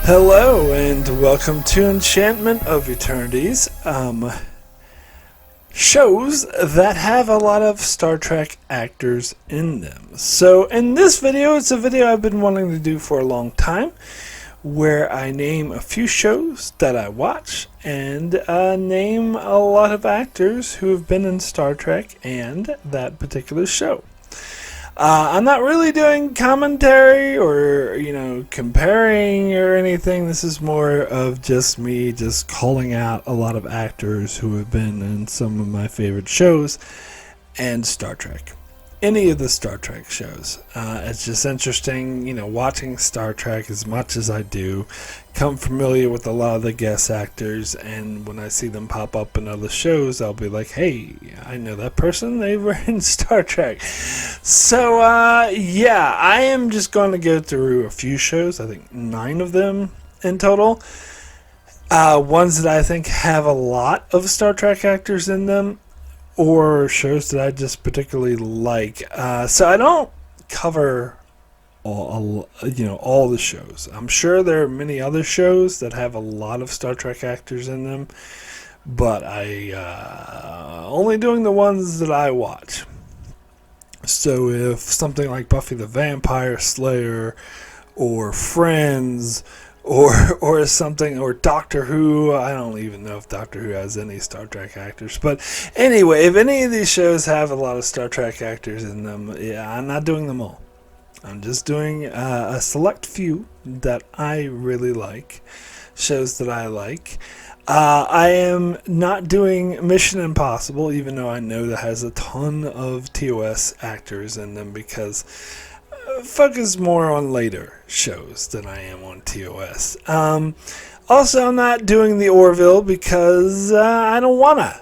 Hello and welcome to Enchantment of Eternities, shows that have a lot of Star Trek actors in them. So in this video, it's a video I've been wanting to do for a long time, where I name a few shows that I watch and name a lot of actors who have been in Star Trek and that particular show. I'm not really doing commentary or, comparing or anything. This is more of just me just calling out a lot of actors who have been in some of my favorite shows and Star Trek. Any of the Star Trek shows. It's just interesting, watching Star Trek as much as I do. Become familiar with a lot of the guest actors, and when I see them pop up in other shows, I'll be like, hey, I know that person. They were in Star Trek. So, I am just going to go through a few shows. I think 9 of them in total. Ones that I think have a lot of Star Trek actors in them, or shows that I just particularly like. So I don't cover all the shows. I'm sure there are many other shows that have a lot of Star Trek actors in them, but I only doing the ones that I watch. So if something like Buffy the Vampire Slayer or Friends or something, or Doctor Who. I don't even know if Doctor Who has any Star Trek actors. But anyway, if any of these shows have a lot of Star Trek actors in them, I'm not doing them all. I'm just doing a select few that I really like, shows that I like. I am not doing Mission Impossible, even though I know that has a ton of TOS actors in them, because focus more on later shows than I am on TOS. Also, I'm not doing the Orville because I don't wanna,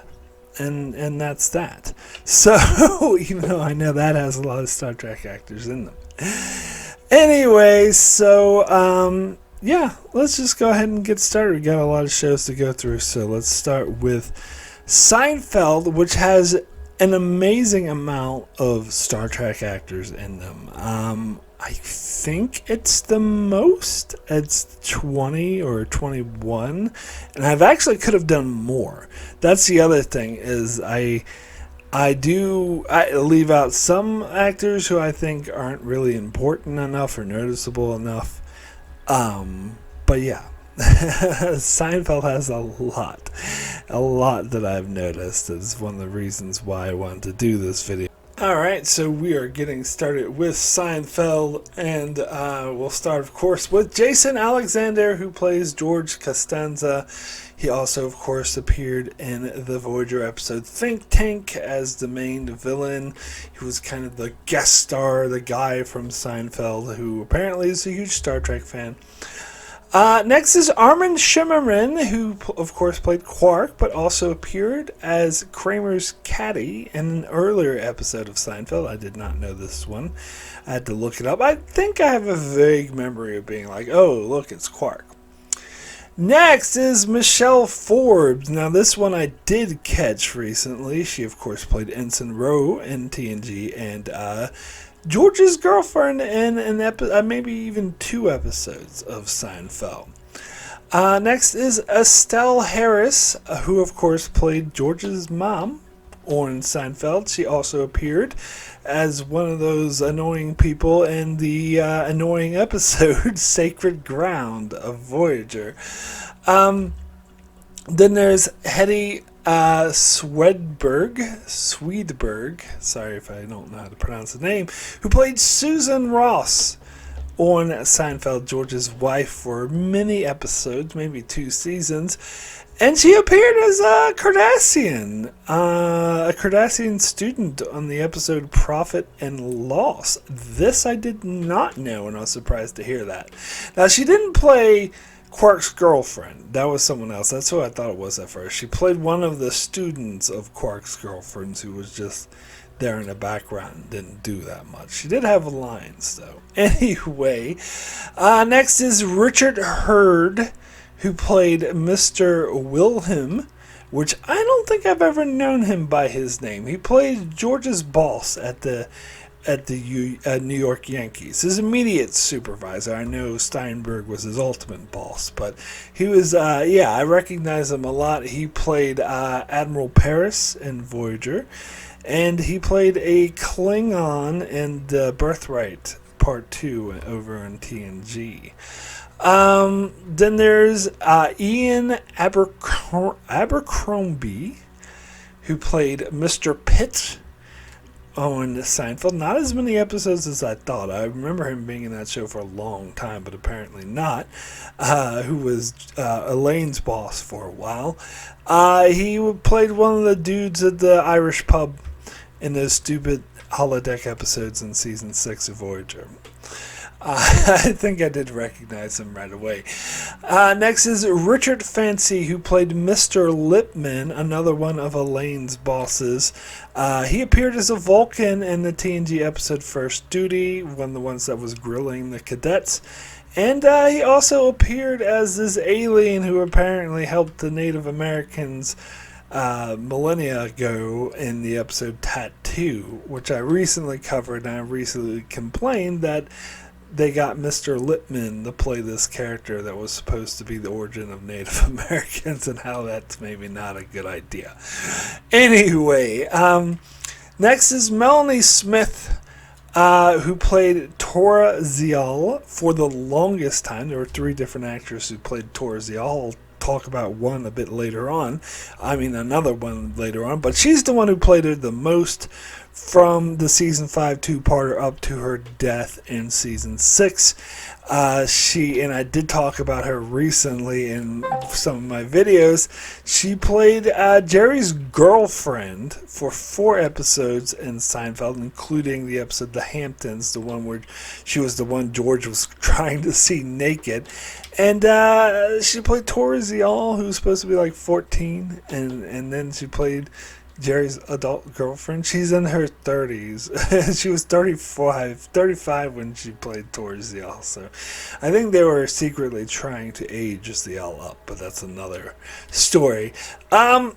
and that's that. So, even though I know that has a lot of Star Trek actors in them. Anyway, so let's just go ahead and get started. We got a lot of shows to go through, so let's start with Seinfeld, which has an amazing amount of Star Trek actors in them. I think it's the most. It's 20 or 21, and I've actually could have done more. That's the other thing, is I leave out some actors who I think aren't really important enough or noticeable enough. But yeah. Seinfeld has a lot that I've noticed. Is one of the reasons why I wanted to do this video. Alright, so we are getting started with Seinfeld, and we'll start, of course, with Jason Alexander, who plays George Costanza. He also, of course, appeared in the Voyager episode Think Tank as the main villain. He was kind of the guest star, the guy from Seinfeld, who apparently is a huge Star Trek fan. Next is Armin Shimmerman, who, of course, played Quark, but also appeared as Kramer's caddy in an earlier episode of Seinfeld. I did not know this one. I had to look it up. I think I have a vague memory of being like, oh, look, it's Quark. Next is Michelle Forbes. Now, this one I did catch recently. She, of course, played Ensign Ro in TNG, and George's girlfriend in an maybe even 2 episodes of Seinfeld. Next is Estelle Harris, who of course played George's mom on Seinfeld. She also appeared as one of those annoying people in the annoying episode Sacred Ground of Voyager. Then there's Hetty Swedberg, sorry if I don't know how to pronounce the name, who played Susan Ross on Seinfeld, George's wife, for many episodes, maybe 2 seasons. And she appeared as a Cardassian student on the episode Profit and Loss. This I did not know, and I was surprised to hear that. Now, she didn't play Quark's girlfriend. That was someone else. That's who I thought it was at first. She played one of the students of Quark's girlfriends who was just there in the background and didn't do that much. She did have lines, though. Anyway, next is Richard Hurd, who played Mr. Wilhelm, which I don't think I've ever known him by his name. He played George's boss at the at the New York Yankees. His immediate supervisor. I know Steinberg was his ultimate boss, but he was, I recognize him a lot. He played Admiral Paris in Voyager, and he played a Klingon in the Birthright Part 2 over on TNG. Then there's Ian Abercrombie, who played Mr. Pitt on Seinfeld. Not as many episodes as I thought. I remember him being in that show for a long time, but apparently not. Who was Elaine's boss for a while. He played one of the dudes at the Irish pub in those stupid holodeck episodes in season 6 of Voyager. I think I did recognize him right away. Next is Richard Fancy, who played Mr. Lipman, another one of Elaine's bosses. He appeared as a Vulcan in the TNG episode First Duty, one of the ones that was grilling the cadets. And he also appeared as this alien who apparently helped the Native Americans millennia ago in the episode Tattoo, which I recently covered, and I recently complained that they got Mr. Lipman to play this character that was supposed to be the origin of Native Americans, and how that's maybe not a good idea. Anyway, next is Melanie Smith, who played Tora Zial for the longest time. There were 3 different actors who played Tora Zial. I'll talk about one a bit later on. Another one later on. But she's the one who played her the most from the season 5 two-parter up to her death in season 6. And I did talk about her recently in some of my videos. She played Jerry's girlfriend for 4 episodes in Seinfeld, including the episode The Hamptons, the one where she was the one George was trying to see naked. And she played Tora Zial, who's supposed to be like 14, and then she played Jerry's adult girlfriend. She's in her 30s. She was 35 when she played Tora Zial. So I think they were secretly trying to age Zial up, but that's another story.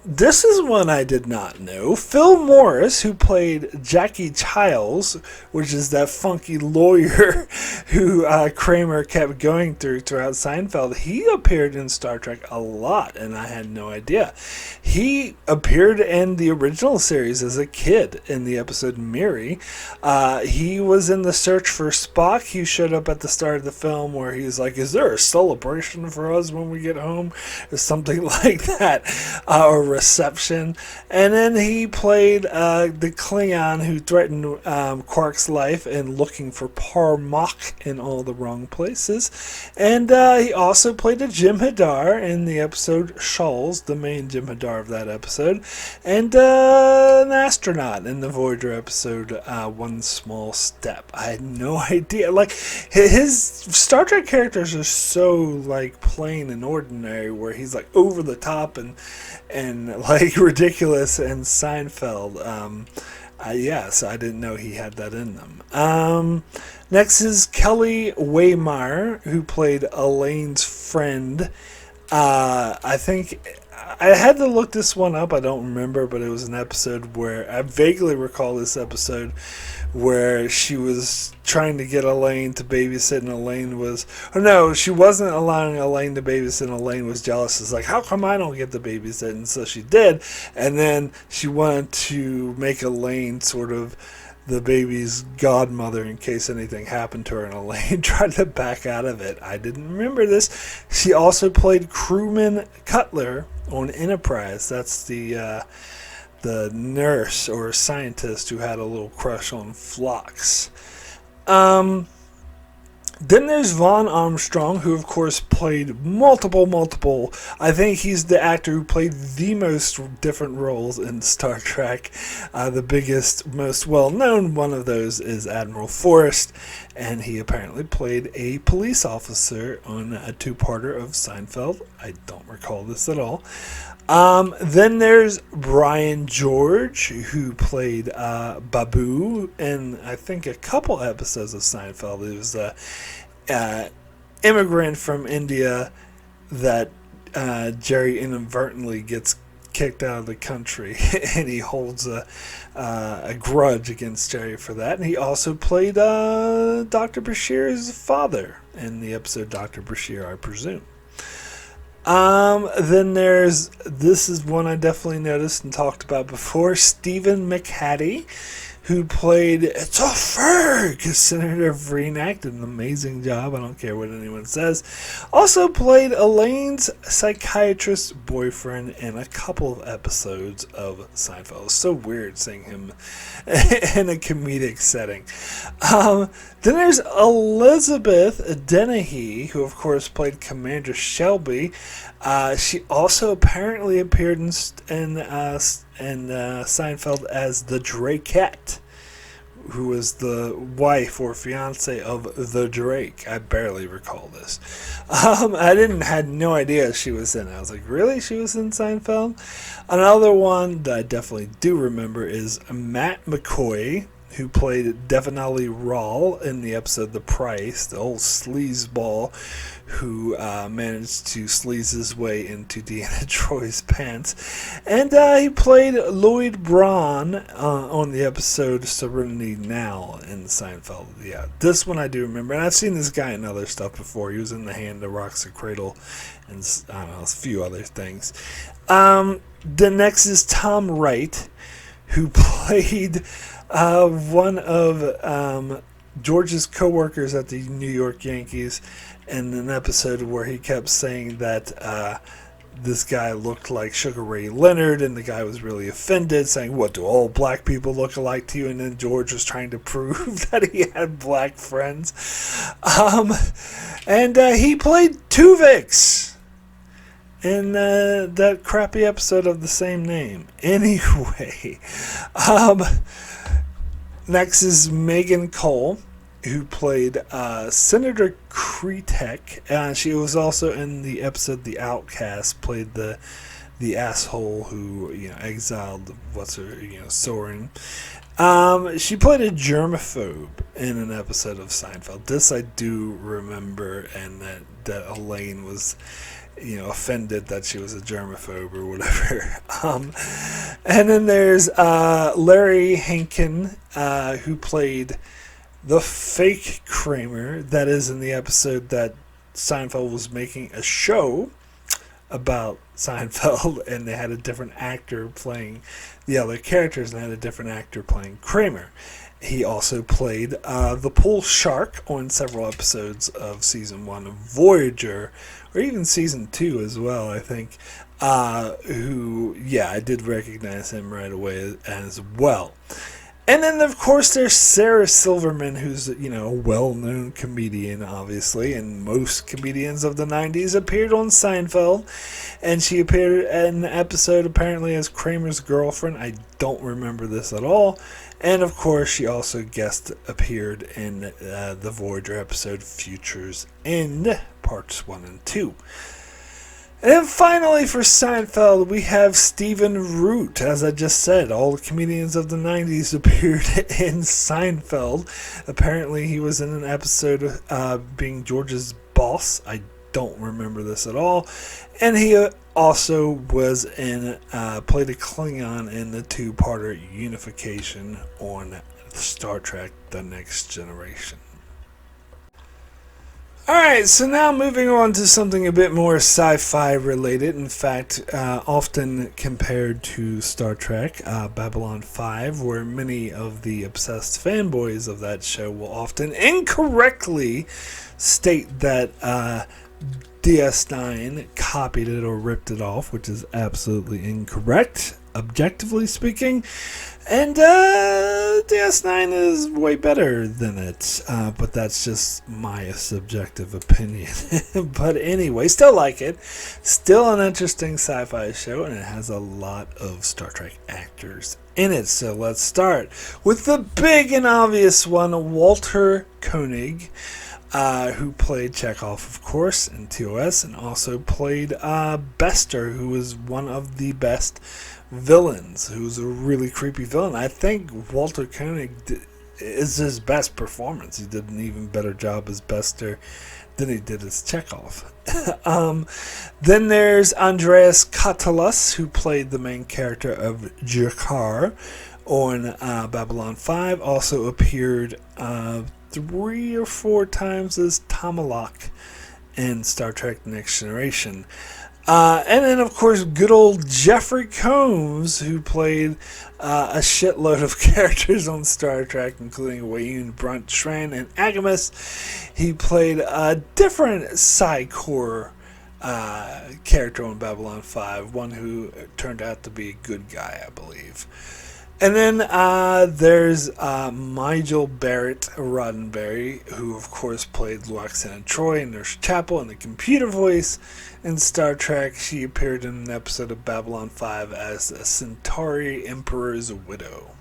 This is one I did not know. Phil Morris, who played Jackie Childs, which is that funky lawyer who Kramer kept going throughout Seinfeld, he appeared in Star Trek a lot, and I had no idea. He appeared in the original series as a kid in the episode Miri. He was in the search for Spock. He showed up at the start of the film where he's like, is there a celebration for us when we get home? Or something like that. Or reception. And then he played the Klingon who threatened Quark's life and looking for Parmok in all the wrong places. And he also played a Jim Hadar in the episode Shawls, the main Jim Hadar of that episode. And an astronaut in the Voyager episode One Small Step. I had no idea. Like, his Star Trek characters are so like plain and ordinary, where he's like over the top and like ridiculous in Seinfeld. So I didn't know he had that in them. Next is Kelly Waymire, who played Elaine's friend. I think I had to look this one up. I don't remember, but it was an episode where I vaguely recall this episode where she was trying to get Elaine to babysit, and Elaine was... Oh, no, she wasn't allowing Elaine to babysit, and Elaine was jealous. It's like, how come I don't get to babysit? And so she did, and then she wanted to make Elaine sort of the baby's godmother in case anything happened to her, and Elaine tried to back out of it. I didn't remember this. She also played Crewman Cutler on Enterprise. That's the nurse or scientist who had a little crush on Phlox. Then there's Vaughn Armstrong, who of course played multiple. I think he's the actor who played the most different roles in Star Trek. The biggest, most well-known one of those is Admiral Forrest, and he apparently played a police officer on a two-parter of Seinfeld. I don't recall this at all. Then there's Brian George, who played Babu in, I think, a couple episodes of Seinfeld. He was an immigrant from India that Jerry inadvertently gets kicked out of the country, and he holds a grudge against Jerry for that. And he also played Dr. Bashir's father in the episode Dr. Bashir, I presume. Then this is one I definitely noticed and talked about before, Stephen McHattie, who played It's a Ferg, Senator Vreenack, did an amazing job, I don't care what anyone says. Also played Elaine's psychiatrist boyfriend in a couple of episodes of Seinfeld. It's so weird seeing him in a comedic setting. Then there's Elizabeth Dennehy, who of course played Commander Shelby. She also apparently appeared in Seinfeld as the Drakette, who was the wife or fiance of the Drake. I barely recall this. I had no idea she was in it. I was like, really? She was in Seinfeld? Another one that I definitely do remember is Matt McCoy, who played Devonali Rawl in the episode The Price, the old sleazeball who managed to sleaze his way into Deanna Troy's pants. And he played Lloyd Braun on the episode Serenity Now in Seinfeld. Yeah, this one I do remember. And I've seen this guy in other stuff before. He was in The Hand That Rocks the Cradle and I don't know, a few other things. The next is Tom Wright, who played one of George's co-workers at the New York Yankees in an episode where he kept saying that this guy looked like Sugar Ray Leonard, and the guy was really offended, saying, what, do all black people look alike to you? And then George was trying to prove that he had black friends. And he played Tuvix in that crappy episode of the same name. Anyway, next is Megan Cole, who played Senator Kretek. She was also in the episode The Outcast, played the asshole who exiled Soren. She played a germaphobe in an episode of Seinfeld. This I do remember, and that Elaine was offended that she was a germaphobe or whatever. And then there's Larry Hankin, who played the fake Kramer. That is in the episode that Seinfeld was making a show about Seinfeld, and they had a different actor playing the other characters, and they had a different actor playing Kramer. He also played the pool shark on several episodes of season 1 of Voyager, or even season 2 as well, I think. Who, yeah, I did recognize him right away as well. And then, of course, there's Sarah Silverman, who's, a well-known comedian, obviously, and most comedians of the 90s appeared on Seinfeld, and she appeared in an episode, apparently, as Kramer's girlfriend. I don't remember this at all. And, of course, she also guest appeared in the Voyager episode Future's End, Parts 1 and 2. And then finally for Seinfeld, we have Stephen Root. As I just said, all the comedians of the 90s appeared in Seinfeld. Apparently he was in an episode being George's boss. I don't remember this at all. And he also was played a Klingon in the 2-parter Unification on Star Trek The Next Generation. Alright, so now moving on to something a bit more sci-fi related. In fact, often compared to Star Trek, Babylon 5, where many of the obsessed fanboys of that show will often incorrectly state that DS9 copied it or ripped it off, which is absolutely incorrect, objectively speaking. And DS9 is way better than it, but that's just my subjective opinion. But anyway, still like it. Still an interesting sci-fi show, and it has a lot of Star Trek actors in it. So let's start with the big and obvious one, Walter Koenig, who played Chekhov, of course, in TOS, and also played Bester, who was one of the best villains, who's a really creepy villain. I think Walter Koenig is his best performance. He did an even better job as Bester than he did as Chekhov. Then there's Andreas Katalas, who played the main character of Jakar on Babylon 5. Also appeared 3 or 4 times as Tamalak in Star Trek Next Generation. And then, of course, good old Jeffrey Combs, who played a shitload of characters on Star Trek, including Wayne Brunt Shran and Agamus. He played a different Psy-Corps character on Babylon 5, one who turned out to be a good guy, I believe. And then there's Nigel Barrett Roddenberry, who of course played Loxana Troy in Nurse Chapel and the computer voice in Star Trek. She appeared in an episode of Babylon 5 as a Centauri Emperor's widow.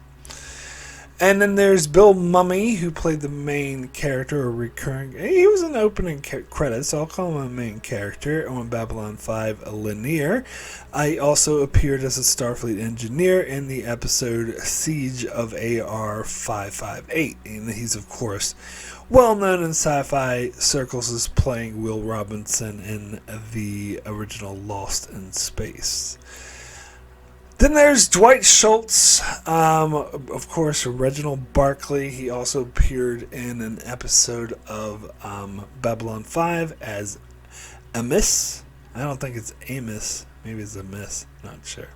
And then there's Bill Mummy, who played the main character, or recurring. He was in the opening credits, so I'll call him a main character on Babylon 5 Linear. I also appeared as a Starfleet engineer in the episode Siege of AR 558. And he's, of course, well known in sci-fi circles as playing Will Robinson in the original Lost in Space. Then there's Dwight Schultz, of course, Reginald Barclay. He also appeared in an episode of Babylon 5 as Amos. I don't think it's Amos. Maybe it's Amos. Not sure.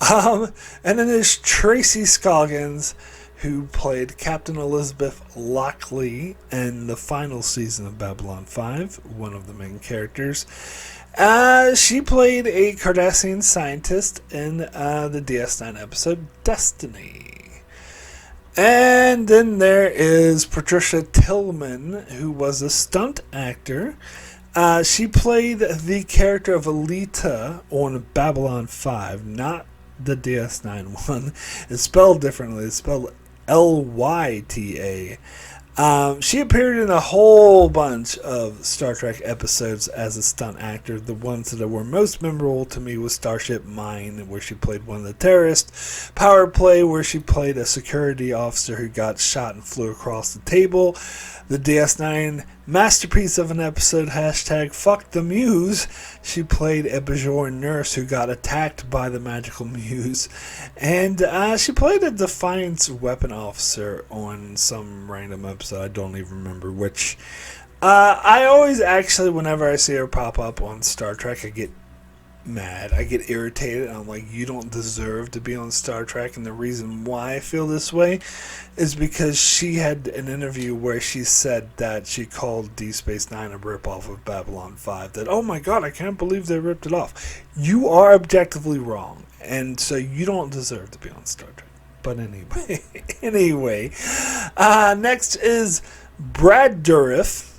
And then there's Tracy Scoggins, who played Captain Elizabeth Lockley in the final season of Babylon 5, one of the main characters. She played a Cardassian scientist in the DS9 episode Destiny. And then there is Patricia Tillman, who was a stunt actor. She played the character of Alita on Babylon 5, not the DS9 one. It's spelled differently. It's spelled Lyta. She appeared in a whole bunch of Star Trek episodes as a stunt actor. The ones that were most memorable to me was Starship Mine, where she played one of the terrorists, Power Play, where she played a security officer who got shot and flew across the table, the DS9 masterpiece of an episode, #Fuck the Muse. She played a Bajoran nurse who got attacked by the magical muse, and she played a Defiance weapon officer on some random episode. I don't even remember which. I always actually, whenever I see her pop up on Star Trek, I get mad. I get irritated. I'm like, you don't deserve to be on Star Trek. And the reason why I feel this way is because she had an interview where she said that she called Deep Space Nine a ripoff of Babylon 5. That, oh my god, I can't believe they ripped it off. You are objectively wrong. And so you don't deserve to be on Star Trek. But anyway, next is Brad Dourif.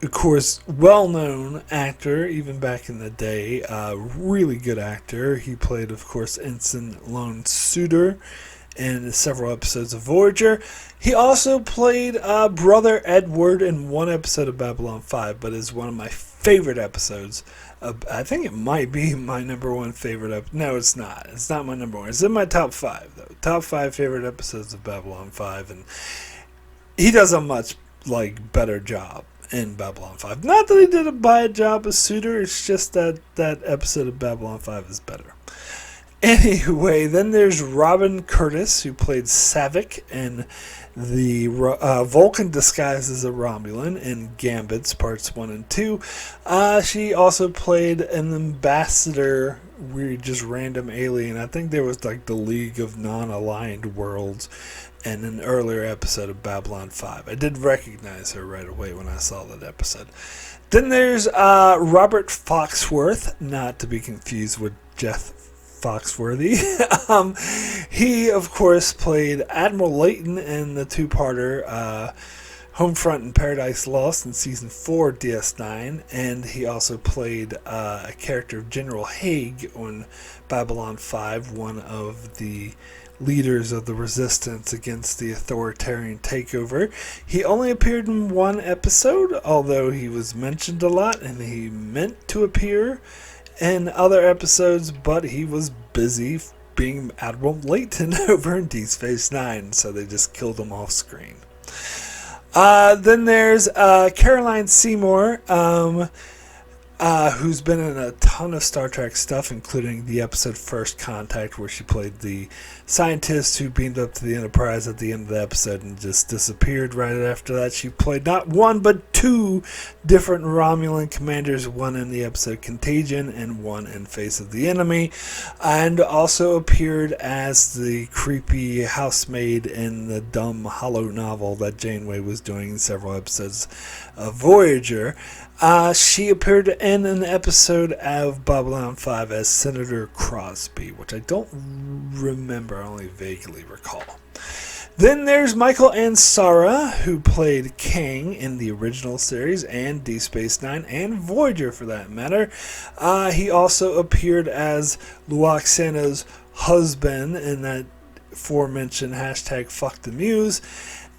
Of course, well-known actor, even back in the day. Really good actor. He played, of course, Ensign Lone Suitor in several episodes of Voyager. He also played Brother Edward in one episode of Babylon 5, but is one of my favorite episodes. I think it might be my number one favorite. No, it's not. It's not my number one. It's in my top 5, though. Top 5 favorite episodes of Babylon 5, and he does a much better job in Babylon 5. Not that he did a bad job as Suitor, it's just that episode of Babylon 5 is better. Anyway, then there's Robin Curtis, who played Savick in the Vulcan disguised as a Romulan in Gambits Parts 1 and 2. She also played an ambassador, weird, just random alien. I think there was the League of Non-Aligned Worlds in an earlier episode of Babylon 5. I did recognize her right away when I saw that episode. Then there's Robert Foxworth, not to be confused with Jeff Foxworthy. He, of course, played Admiral Layton in the two-parter Homefront and Paradise Lost in Season 4 DS9, and he also played a character of General Haig on Babylon 5, one of the leaders of the resistance against the authoritarian takeover. He only appeared in one episode, although he was mentioned a lot, and he meant to appear in other episodes, but he was busy being Admiral Layton over in Deep Space Nine, so they just killed him off screen. Then there's Caroline Seymour, who's been in a ton of Star Trek stuff, including the episode First Contact, where she played the scientist who beamed up to the Enterprise at the end of the episode and just disappeared right after that. She played not one, but two different Romulan commanders, one in the episode Contagion and one in Face of the Enemy, and also appeared as the creepy housemaid in the dumb Hollow novel that Janeway was doing in several episodes of Voyager. She appeared in an episode of Babylon 5 as Senator Crosby, which I don't remember, I only vaguely recall. Then there's Michael Ansara, who played King in the original series and Deep Space Nine and Voyager for that matter. He also appeared as Luoxana's husband in that aforementioned hashtag Fuck the Muse.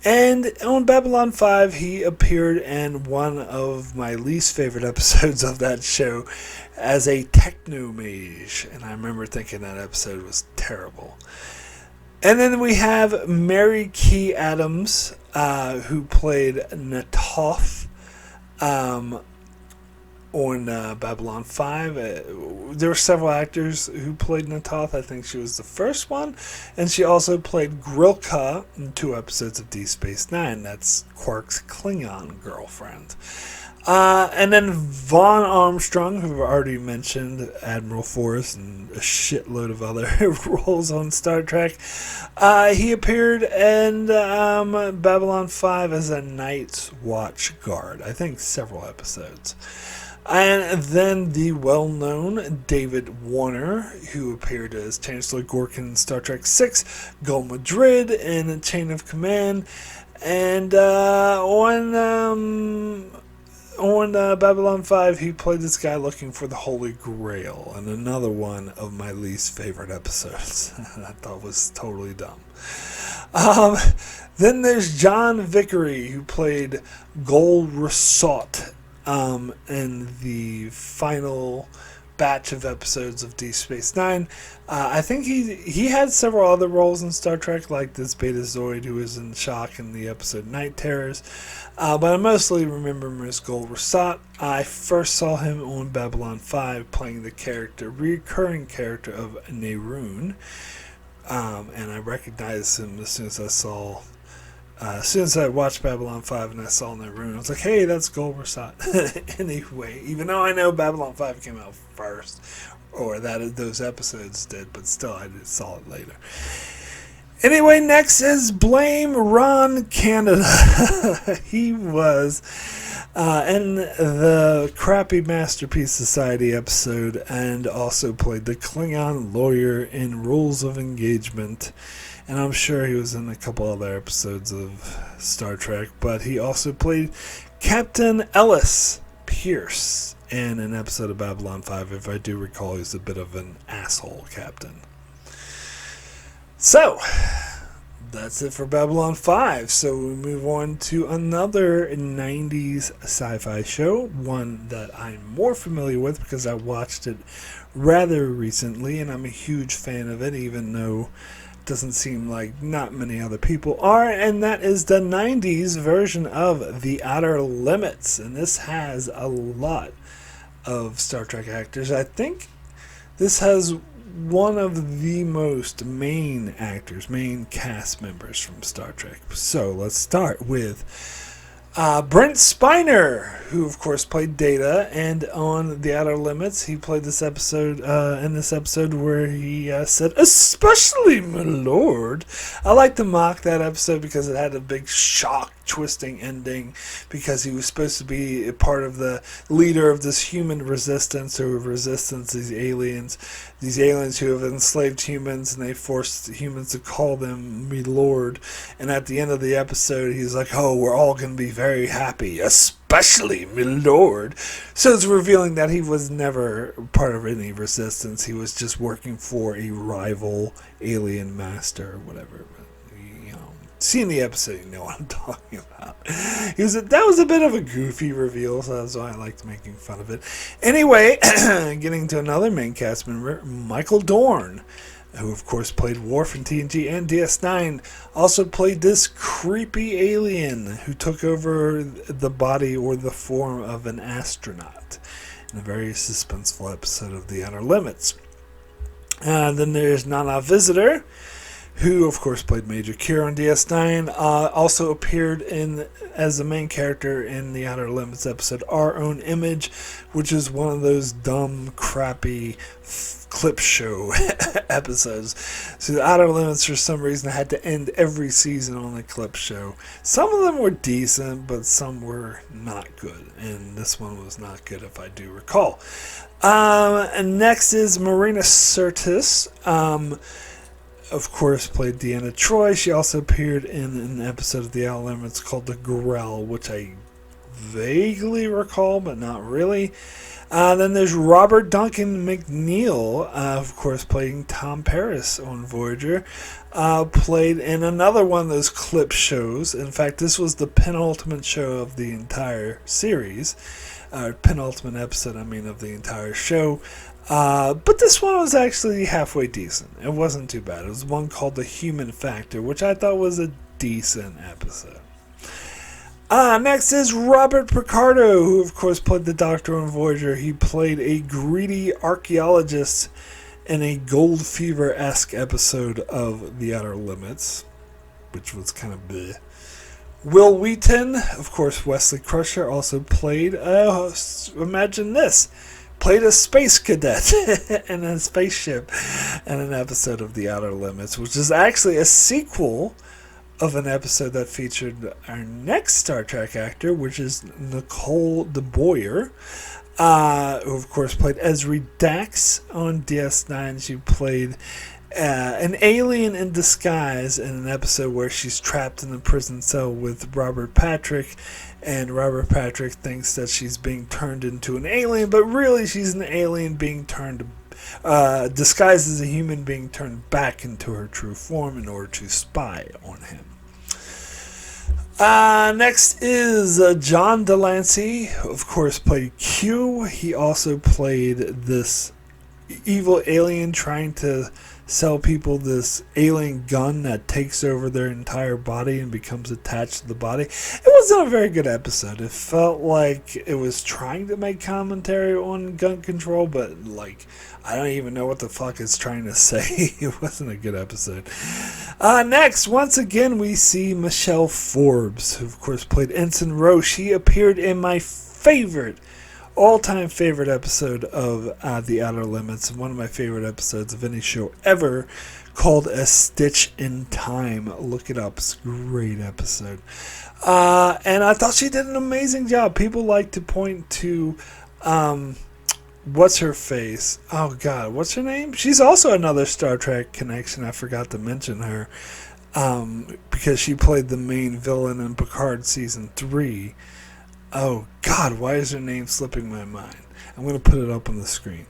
And on Babylon 5, he appeared in one of my least favorite episodes of that show as a techno-mage. And I remember thinking that episode was terrible. And then we have Mary Key Adams, who played Natoff on Babylon 5. There were several actors who played Natoth. I think she was the first one. And she also played Grilka in 2 episodes of Deep Space Nine. That's Quark's Klingon girlfriend. And then Vaughn Armstrong, who I've already mentioned, Admiral Forrest, and a shitload of other roles on Star Trek. He appeared in Babylon 5 as a Night's Watch guard. I think several episodes. And then the well-known David Warner, who appeared as Chancellor Gorkin in Star Trek VI, Gul Madrid in Chain of Command, and on Babylon 5, he played this guy looking for the Holy Grail, and another one of my least favorite episodes. I thought was totally dumb. Then there's John Vickery, who played Gul Rasot in the final batch of episodes of Deep Space Nine. I think he had several other roles in Star Trek, like this Betazoid who was in shock in the episode Night Terrors. But I mostly remember him as Gul Rasot. I first saw him on Babylon 5 playing the recurring character of Neroon. And I recognized him as soon as I watched Babylon 5 and I saw Neroon. I was like, hey, that's Gul Rasot. Anyway, even though I know Babylon 5 came out first, or that those episodes did, but still I saw it later. Anyway, next is Blame Ron Canada. He was in the crappy Masterpiece Society episode and also played the Klingon lawyer in Rules of Engagement. And I'm sure he was in a couple other episodes of Star Trek, but he also played Captain Ellis Pierce in an episode of Babylon 5. If I do recall, he's a bit of an asshole captain. So, that's it for Babylon 5. So we move on to another 90s sci-fi show, one that I'm more familiar with because I watched it rather recently, and I'm a huge fan of it, even though it doesn't seem like not many other people are, and that is the 90s version of The Outer Limits. And this has a lot of Star Trek actors. I think this has one of the most main cast members from Star Trek. So let's start with Brent Spiner, who of course played Data, and on The Outer Limits he played this episode where he said, "Especially my lord." I like to mock that episode because it had a big shock twisting ending, because he was supposed to be a part of the leader of this human resistance these aliens who have enslaved humans, and they forced humans to call them me lord. And at the end of the episode he's like, "Oh, we're all gonna be very happy, especially me lord." So it's revealing that he was never part of any resistance. He was just working for a rival alien master or whatever. Seeing the episode, you know what I'm talking about. That was a bit of a goofy reveal, so that's why I liked making fun of it. Anyway, getting to another main cast member, Michael Dorn, who of course played Worf in TNG and DS9, also played this creepy alien who took over the body or the form of an astronaut in a very suspenseful episode of The Outer Limits. Then there's Nana Visitor, who of course played Major Kira on DS9, also appeared as the main character in the Outer Limits episode Our Own Image, which is one of those dumb, crappy clip show episodes. So the Outer Limits, for some reason, had to end every season on a clip show. Some of them were decent, but some were not good, and this one was not good, if I do recall. And next is Marina Sirtis. Of course, played Deanna Troi. She also appeared in an episode of The Outer Limits called The Grell, which I vaguely recall, but not really. Then there's Robert Duncan McNeil, of course, playing Tom Paris on Voyager. Played in another one of those clip shows. In fact, this was the penultimate show of the entire series. Penultimate episode, of the entire show. But this one was actually halfway decent. It wasn't too bad. It was one called The Human Factor, which I thought was a decent episode. Next is Robert Picardo, who of course played the Doctor on Voyager. He played a greedy archaeologist in a Gold Fever-esque episode of The Outer Limits, which was kind of bleh. Will Wheaton, of course Wesley Crusher, also played, imagine this, played a space cadet in a spaceship in an episode of The Outer Limits, which is actually a sequel of an episode that featured our next Star Trek actor, which is Nicole DeBoyer, who of course played Esri Dax on DS9. She played an alien in disguise in an episode where she's trapped in a prison cell with Robert Patrick, and Robert Patrick thinks that she's being turned into an alien, but really she's an alien being turned disguised as a human being turned back into her true form in order to spy on him. Next is John Delancey, who of course played Q. He also played this evil alien trying to sell people this alien gun that takes over their entire body and becomes attached to the body. It wasn't a very good episode. It felt like it was trying to make commentary on gun control, but I don't even know what the fuck it's trying to say. It wasn't a good episode. Next, once again, we see Michelle Forbes, who of course played Ensign Roche. She appeared in my all-time favorite episode of The Outer Limits, one of my favorite episodes of any show ever, called A Stitch in Time. Look it up. It's a great episode. And I thought she did an amazing job. People like to point to what's her face? Oh God, what's her name? She's also another Star Trek connection. I forgot to mention her because she played the main villain in Picard season 3. Oh God, why is her name slipping my mind? I'm going to put it up on the screen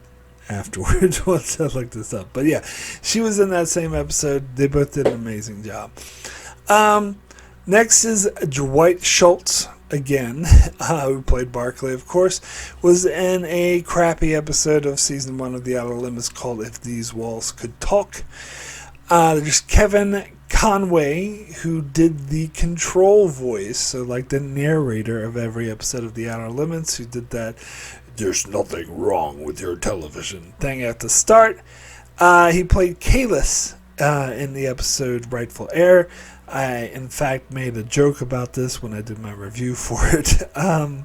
afterwards once I look this up. But yeah, she was in that same episode. They both did an amazing job. Next is Dwight Schultz, again, who played Barclay, of course, was in a crappy episode of season 1 of The Outer Limits called If These Walls Could Talk. There's Kevin Conway, who did the control voice, so like the narrator of every episode of The Outer Limits, who did that "there's nothing wrong with your television" thing at the start. He played Kalis in the episode Rightful Heir. I, in fact, made a joke about this when I did my review for it. I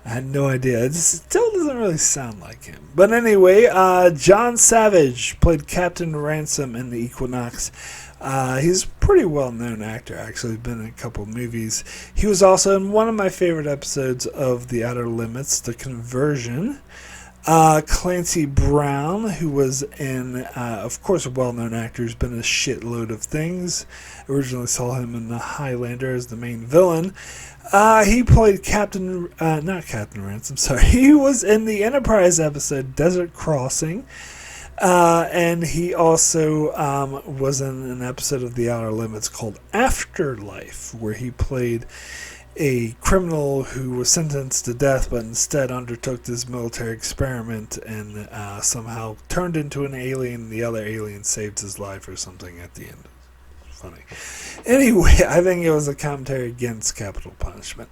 had no idea. It still doesn't really sound like him. But anyway, John Savage played Captain Ransom in The Equinox. He's a pretty well-known actor, actually. Been in a couple of movies. He was also in one of my favorite episodes of The Outer Limits, The Conversion. Clancy Brown, who was in, of course, a well-known actor who's been in a shitload of things. Originally saw him in The Highlander as the main villain. He played not Captain Ransom, sorry. He was in the Enterprise episode Desert Crossing. And he also was in an episode of The Outer Limits called Afterlife, where he played a criminal who was sentenced to death but instead undertook this military experiment and somehow turned into an alien. The other alien saved his life or something at the end. Funny. Anyway, I think it was a commentary against capital punishment.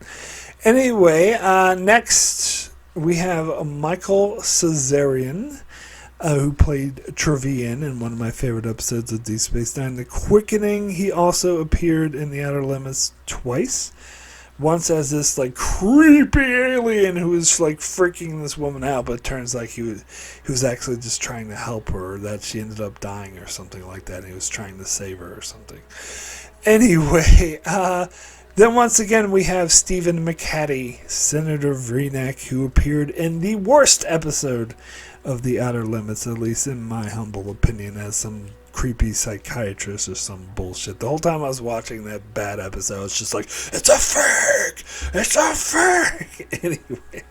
Anyway, next we have Michael Cesarian, who played Trevian in one of my favorite episodes of Deep Space Nine, The Quickening. He also appeared in The Outer Limits twice. Once as this like creepy alien who was like freaking this woman out, but it turns like he was actually just trying to help her, or that she ended up dying or something like that, and he was trying to save her or something. Anyway, then once again we have Stephen McHattie, Senator Vreenak, who appeared in the worst episode of The Outer Limits, at least in my humble opinion, as some creepy psychiatrist or some bullshit. The whole time I was watching that bad episode, I was just like, it's a fake! It's a fake! Anyway.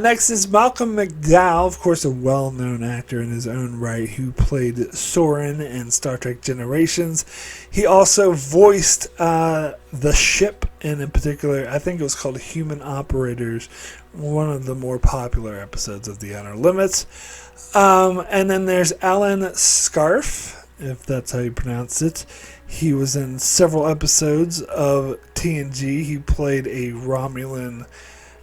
Next is Malcolm McDowell, of course a well-known actor in his own right, who played Soren in Star Trek Generations. He also voiced the ship, and in particular, I think it was called Human Operators, one of the more popular episodes of The Outer Limits. And then there's Alan Scarf, if that's how you pronounce it. He was in several episodes of TNG. He played a Romulan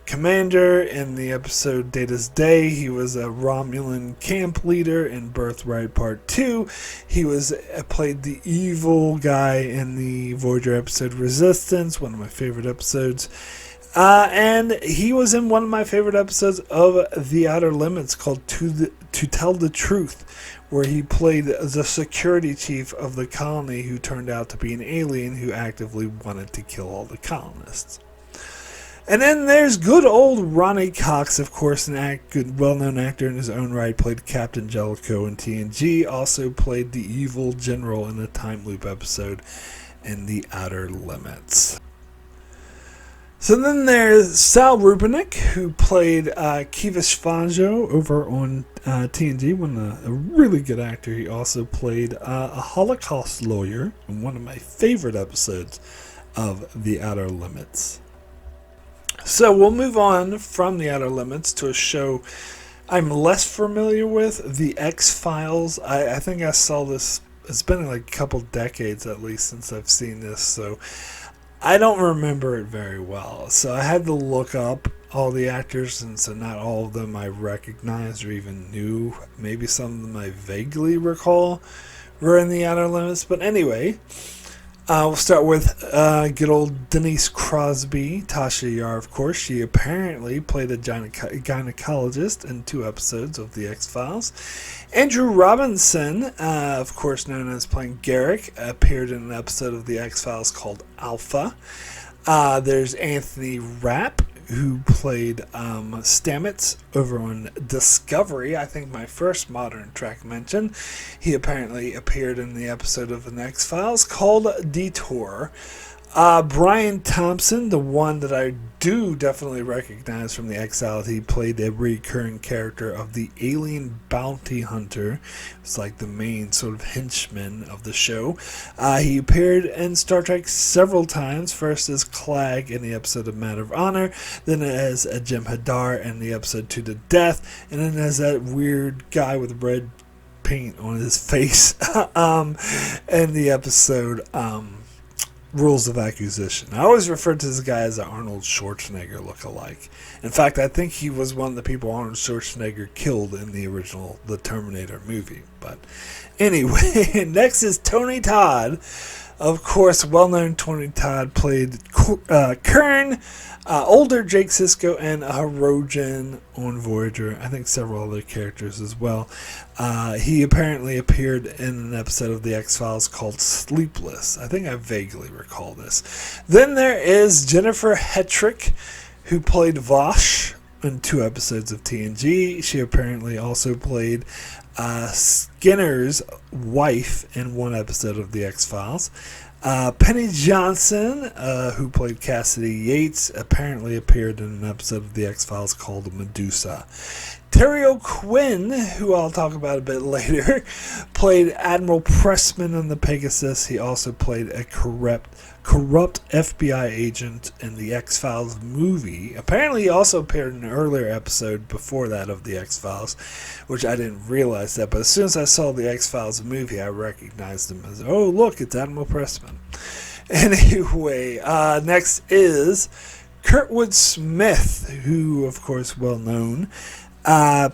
commander in the episode Data's Day. He was a Romulan camp leader in Birthright Part 2. He played the evil guy in the Voyager episode Resistance, one of my favorite episodes. And he was in one of my favorite episodes of The Outer Limits called To Tell the Truth, where he played the security chief of the colony who turned out to be an alien who actively wanted to kill all the colonists. And then there's good old Ronnie Cox, of course, good well-known actor in his own right, played Captain Jellicoe in TNG, also played the evil general in a time loop episode in The Outer Limits. So then there's Sal Rubinek, who played Kivish Fanjo over on TNG, a really good actor. He also played a Holocaust lawyer in one of my favorite episodes of The Outer Limits. So we'll move on from The Outer Limits to a show I'm less familiar with, The X-Files. I think I saw this, it's been like a couple decades at least since I've seen this, so I don't remember it very well. So I had to look up all the actors, and so not all of them I recognized or even knew. Maybe some of them I vaguely recall were in The Outer Limits. But anyway, we'll start with good old Denise Crosby, Tasha Yar, of course. She apparently played a gynecologist in 2 episodes of The X-Files. Andrew Robinson, of course known as playing Garrick, appeared in an episode of The X-Files called Alpha. There's Anthony Rapp, who played Stamets over on Discovery, I think my first modern Trek mention. He apparently appeared in the episode of The X-Files called Detour. Brian Thompson, the one that I do definitely recognize from The X-Files, he played a recurring character of the alien bounty hunter. It's like the main sort of henchman of the show. He appeared in Star Trek several times, first as Clag in the episode of Matter of Honor, then as Jim Hadar in the episode To the Death, and then as that weird guy with red paint on his face in the episode Rules of Acquisition. I always refer to this guy as an Arnold Schwarzenegger look-alike. In fact, I think he was one of the people Arnold Schwarzenegger killed in the original The Terminator movie. But anyway, next is Tony Todd. Of course, well-known Tony Todd played Kern, older Jake Sisko, and Hirogen on Voyager. I think several other characters as well. He apparently appeared in an episode of The X-Files called Sleepless. I think I vaguely recall this. Then there is Jennifer Hetrick, who played Vosh in 2 episodes of TNG. She apparently also played Skinner's wife in 1 episode of The X-Files. Penny Johnson, who played Cassidy Yates, apparently appeared in an episode of The X-Files called Medusa. Terry O'Quinn, who I'll talk about a bit later, played Admiral Pressman on the Pegasus. He also played a corrupt FBI agent in the X-Files movie. Apparently he also appeared in an earlier episode before that of the X-Files, which I didn't realize that. But as soon as I saw the X-Files movie, I recognized him as, oh, look, it's Admiral Pressman. Anyway, next is Kurtwood Smith, who, of course, well known,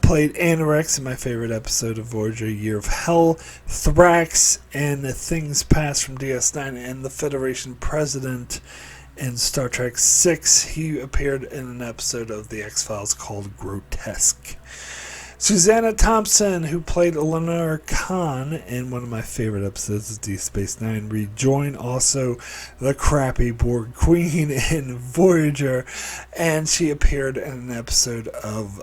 played Anorex in my favorite episode of Voyager, Year of Hell, Thrax, and Things Past from DS9, and the Federation President in Star Trek VI. He appeared in an episode of The X-Files called Grotesque. Susanna Thompson, who played Eleanor Kahn in one of my favorite episodes of Deep Space Nine, rejoined also the crappy Borg Queen in Voyager, and she appeared in an episode of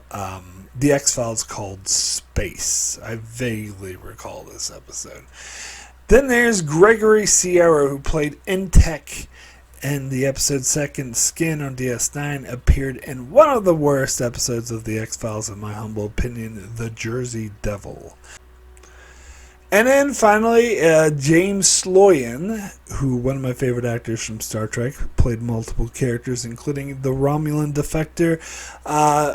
The X-Files called Space. I vaguely recall this episode. Then there's Gregory Sierra, who played Intech in the episode Second Skin on DS9, appeared in one of the worst episodes of The X-Files, in my humble opinion, The Jersey Devil. And then finally, James Sloyan, who one of my favorite actors from Star Trek, played multiple characters, including the Romulan defector,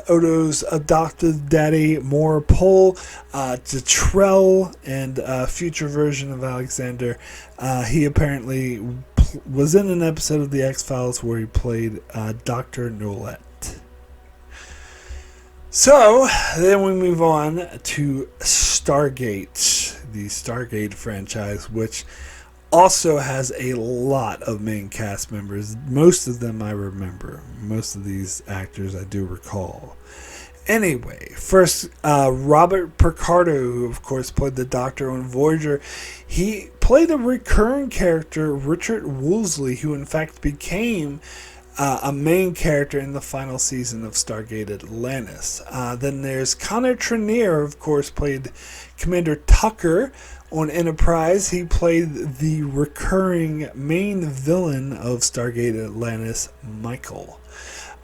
Odo's adopted daddy, Morapole, Detrell, and a future version of Alexander. He apparently was in an episode of The X-Files where he played Dr. Nolette. So, then we move on to Stargate, the Stargate franchise, which also has a lot of main cast members. Most of them I remember. Most of these actors I do recall. Anyway, first, Robert Picardo, who of course played the Doctor on Voyager, he played a recurring character, Richard Woolsey, who in fact became a main character in the final season of Stargate Atlantis. Then there's Connor Trenier, of course, played Commander Tucker on Enterprise. He played the recurring main villain of Stargate Atlantis, Michael.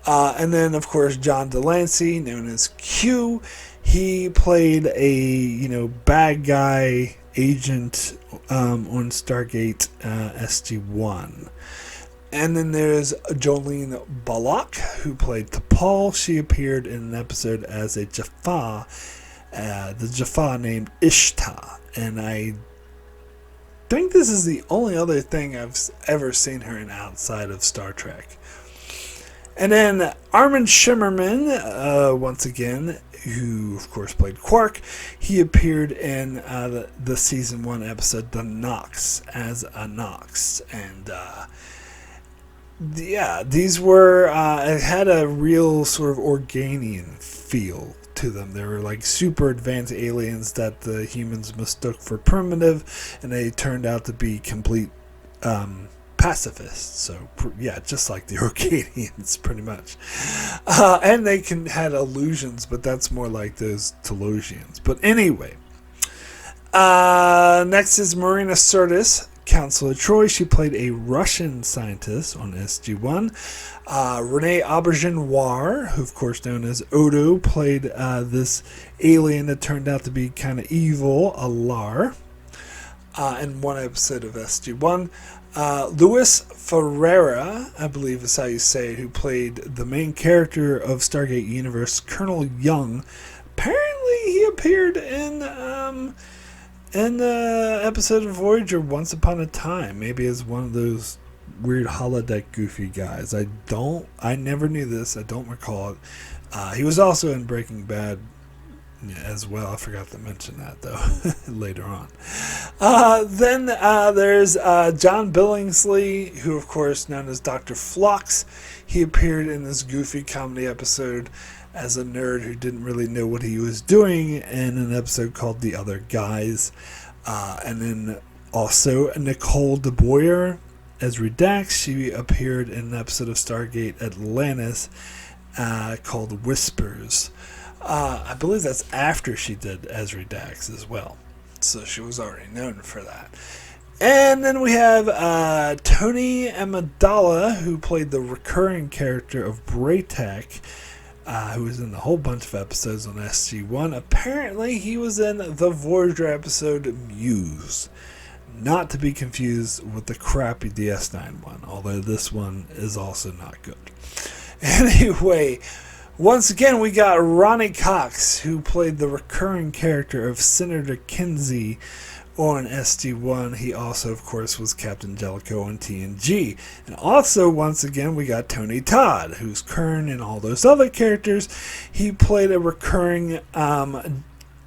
And then, of course, John Delancey, known as Q. He played a, bad guy agent on Stargate SG-1. And then there's Jolene Bullock, who played T'Pol. She appeared in an episode as a Jaffa, the Jaffa named Ishta. And I think this is the only other thing I've ever seen her in outside of Star Trek. And then Armin Shimmerman, once again, who of course played Quark. He appeared in the season 1 episode The Nox as a Nox. And these were it had a real sort of Organian feel to them. They were like super advanced aliens that the humans mistook for primitive, and they turned out to be complete pacifists. So just like the Organians, pretty much. And they had illusions, but that's more like those Telosians. But anyway, next is Marina Sirtis, Counselor Troy. She played a Russian scientist on SG-1. Renee Aubergine-Noir, who of course known as Odo, played this alien that turned out to be kind of evil, Alar, in one episode of SG-1. Luis Ferreira, I believe is how you say it, who played the main character of Stargate Universe, Colonel Young. Apparently he appeared in the episode of Voyager Once Upon a Time, maybe as one of those weird holodeck goofy guys. I never knew this. I don't recall it. He was also in Breaking Bad as well. I forgot to mention that though later on. Then there's John Billingsley, who of course known as Dr. Phlox. He appeared in this goofy comedy episode as a nerd who didn't really know what he was doing in an episode called The Other Guys. And then also Nicole DeBoyer as Redax. She appeared in an episode of Stargate Atlantis called Whispers. I believe that's after she did Ezri Dax as well. So she was already known for that. And then we have Tony Amidala, who played the recurring character of Braytek. who was in a whole bunch of episodes on SG-1. Apparently, he was in the Voyager episode Muse. Not to be confused with the crappy DS9 one, although this one is also not good. Anyway, once again, we got Ronnie Cox, who played the recurring character of Senator Kinsey on SG-1. He also, of course, was Captain Jellicoe on TNG. And also, once again, we got Tony Todd, who's Kern and all those other characters. He played a recurring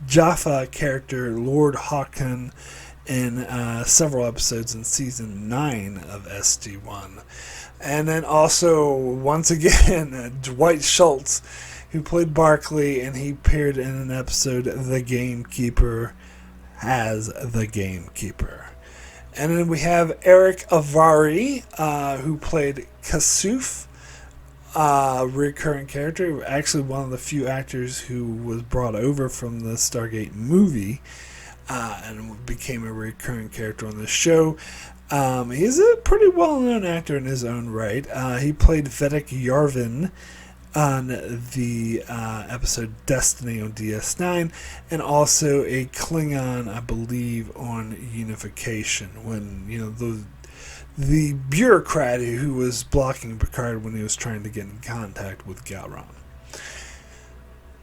Jaffa character, Lord Hawken, in several episodes in Season 9 of SG-1. And then also, once again, Dwight Schultz, who played Barclay, and he appeared in an episode, The Gamekeeper, as the Gamekeeper. And then we have Eric Avari, who played Kasuf, recurring character, actually one of the few actors who was brought over from the Stargate movie, and became a recurring character on the show. He's a pretty well-known actor in his own right. He played Vedek Yarvin on the episode Destiny on DS9, and also a Klingon, I believe, on Unification, when, you know, the bureaucrat who was blocking Picard when he was trying to get in contact with Gowron.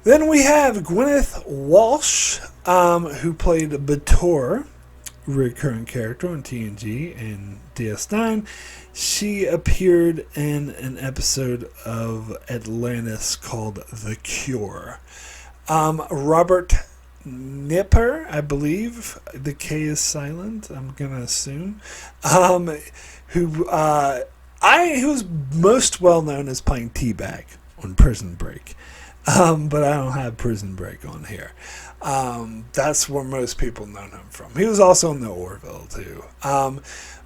Then we have Gwyneth Walsh, who played Bator, recurring character on TNG and DS9. She appeared in an episode of Atlantis called The Cure. Robert Nipper, I believe, the K is silent, I'm going to assume, who's most well known as playing T-Bag on Prison Break. But I don't have Prison Break on here. That's where most people know him from. He was also in the Orville too.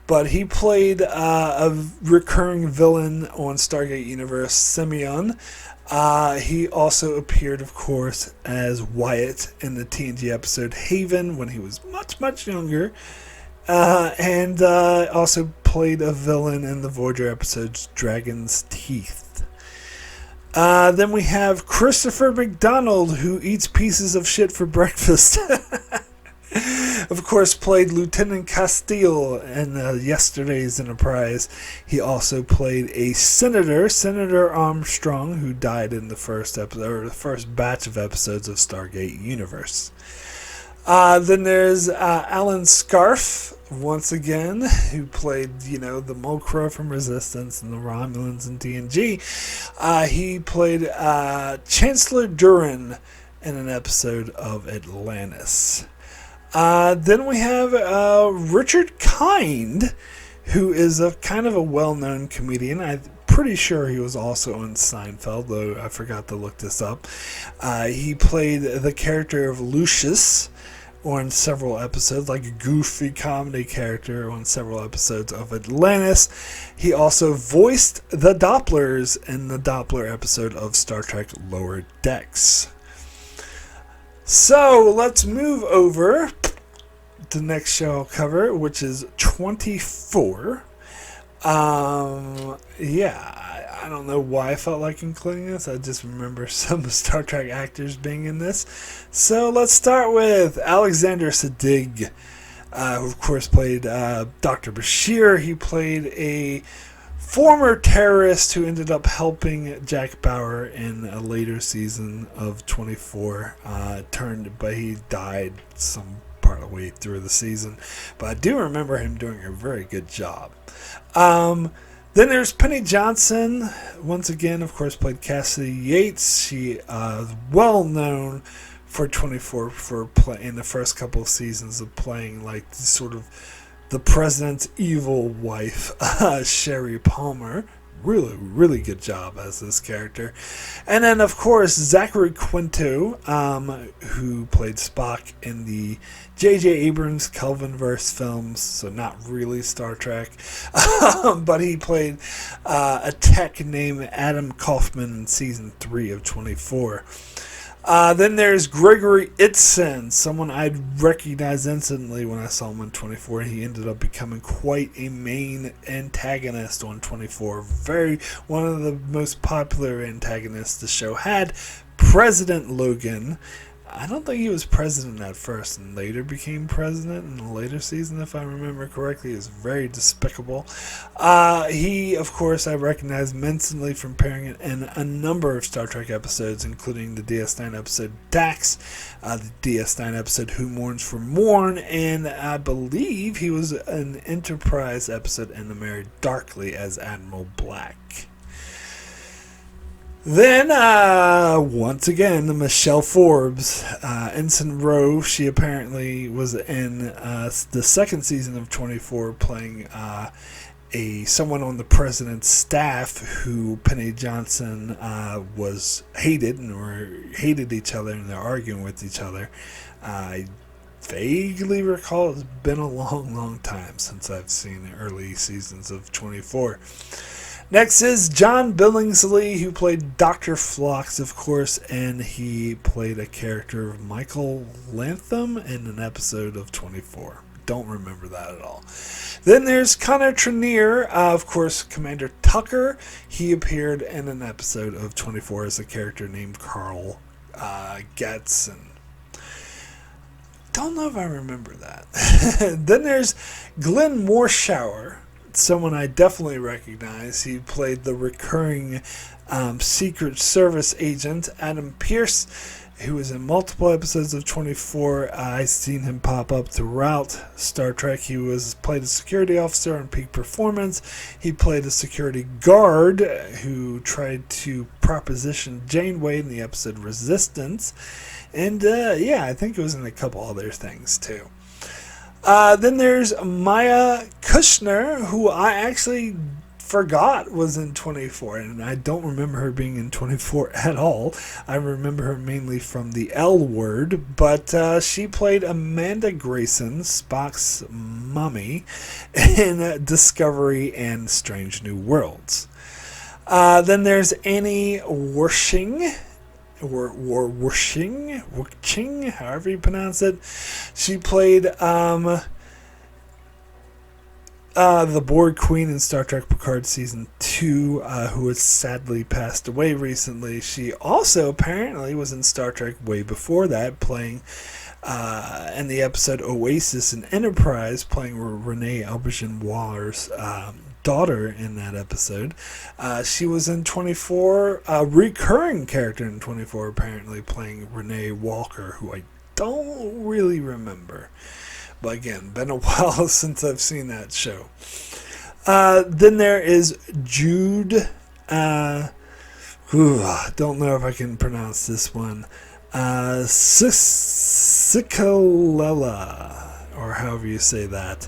But he played a recurring villain on Stargate Universe, Simeon. He also appeared, of course, as Wyatt in the TNG episode Haven when he was much, much younger. And also played a villain in the Voyager episodes Dragon's Teeth. Then we have Christopher McDonald, who eats pieces of shit for breakfast. Of course, played Lieutenant Castile in yesterday's Enterprise. He also played a senator, Senator Armstrong, who died in the first episode, or the first batch of episodes of Stargate Universe. Then there's Alan Scarf, once again, who played, the Mulcra from Resistance and the Romulans in TNG. He played Chancellor Duran in an episode of Atlantis. Then we have Richard Kind, who is a kind of a well-known comedian. I'm pretty sure he was also on Seinfeld, though I forgot to look this up. He played the character of Lucius on several episodes, like a goofy comedy character on several episodes of Atlantis. He also voiced the Dopplers in the Doppler episode of Star Trek Lower Decks. So let's move over to the next show I'll cover, which is 24. I don't know why I felt like including this. I just remember some Star Trek actors being in this. So let's start with Alexander Siddig, who of course played Dr. Bashir. He played a former terrorist who ended up helping Jack Bauer in a later season of 24. But he died some part of the way through the season. But I do remember him doing a very good job. Then there's Penny Johnson, once again, of course, played Cassidy Yates. She is well known for 24 for in the first couple of seasons of playing like sort of the president's evil wife, Sherry Palmer. Really, really good job as this character. And then, of course, Zachary Quinto, who played Spock in the J.J. Abrams Kelvinverse films, so not really Star Trek, but he played a tech named Adam Kaufman in Season 3 of 24. Then there's Gregory Itzin, someone I'd recognize instantly when I saw him on 24. He ended up becoming quite a main antagonist on 24. One of the most popular antagonists the show had. President Logan. I don't think he was president at first and later became president in a later season, if I remember correctly. He was very despicable. He, of course, I recognize instantly from appearing in a number of Star Trek episodes, including the DS9 episode Dax, the DS9 episode Who Mourns for Morn, and I believe he was an Enterprise episode in The Married Darkly as Admiral Black. Then, once again, Michelle Forbes, Ensign Rowe, she apparently was in the second season of 24 playing someone on the president's staff who Penny Johnson was hated each other and they're arguing with each other. I vaguely recall it's been a long, long time since I've seen the early seasons of 24. Next is John Billingsley, who played Dr. Phlox, of course, and he played a character of Michael Latham in an episode of 24. Don't remember that at all. Then there's Connor Trenier, of course, Commander Tucker. He appeared in an episode of 24 as a character named Carl Getz, and don't know if I remember that. Then there's Glenn Morshower, someone I definitely recognize. He played the recurring Secret Service agent Adam Pierce, who was in multiple episodes of 24. I've seen him pop up throughout Star Trek. He played a security officer on Peak Performance. He played a security guard who tried to proposition Janeway in the episode Resistance. And I think it was in a couple other things too. Then there's Maya Kushner, who I actually forgot was in 24, and I don't remember her being in 24 at all. I remember her mainly from the L Word, but she played Amanda Grayson, Spock's mummy, in Discovery and Strange New Worlds. Then there's Annie Wershing, Wershing, however you pronounce it. She played the Borg Queen in Star Trek Picard Season 2, who has sadly passed away recently. She also apparently was in Star Trek way before that, playing in the episode Oasis in Enterprise, playing Renee Aubergine-Waller's daughter in that episode. She was in 24, a recurring character in 24, apparently playing Renee Walker, who I don't really remember. But again, been a while since I've seen that show. Then there is Jude. Don't know if I can pronounce this one. Cicalella, or however you say that.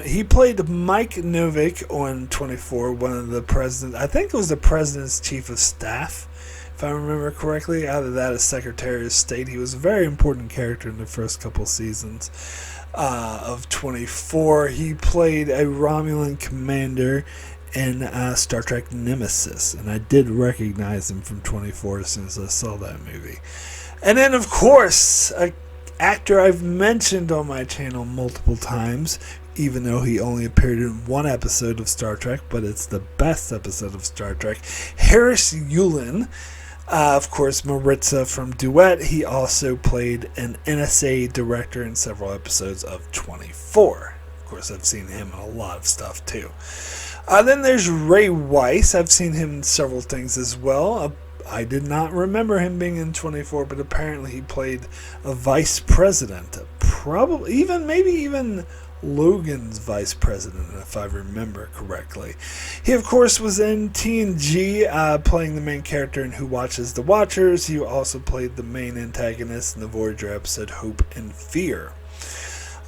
He played Mike Novick on 24, one of the presidents. I think it was the president's chief of staff, if I remember correctly. Either that or Secretary of State. He was a very important character in the first couple seasons of 24. He played a Romulan commander in Star Trek Nemesis, and I did recognize him from 24 as soon as I saw that movie. And then, of course, an actor I've mentioned on my channel multiple times, even though he only appeared in one episode of Star Trek, but it's the best episode of Star Trek, Harris Yulin. Of course, Maritza from Duet. He also played an NSA director in several episodes of 24. Of course, I've seen him in a lot of stuff too. Then there's Ray Weiss. I've seen him in several things as well. I did not remember him being in 24, but apparently he played a vice president. Maybe even Logan's vice president, if I remember correctly. He, of course, was in TNG, playing the main character in Who Watches the Watchers. He also played the main antagonist in the Voyager episode Hope and Fear.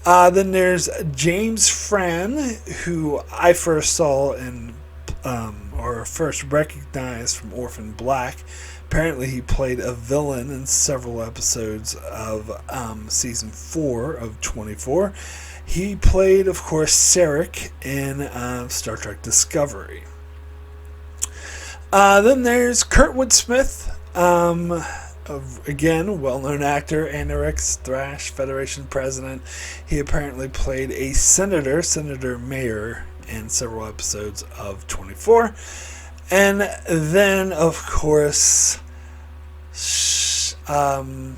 Then there's James Fran, who I first saw or first recognized from Orphan Black. Apparently he played a villain in several episodes of Season 4 of 24. He played, of course, Sarek in Star Trek Discovery. Then there's Kurtwood Smith. Again, well-known actor, Anorex Thrash Federation president. He apparently played a senator, Senator Mayer, in several episodes of 24. And then, of course, Sheree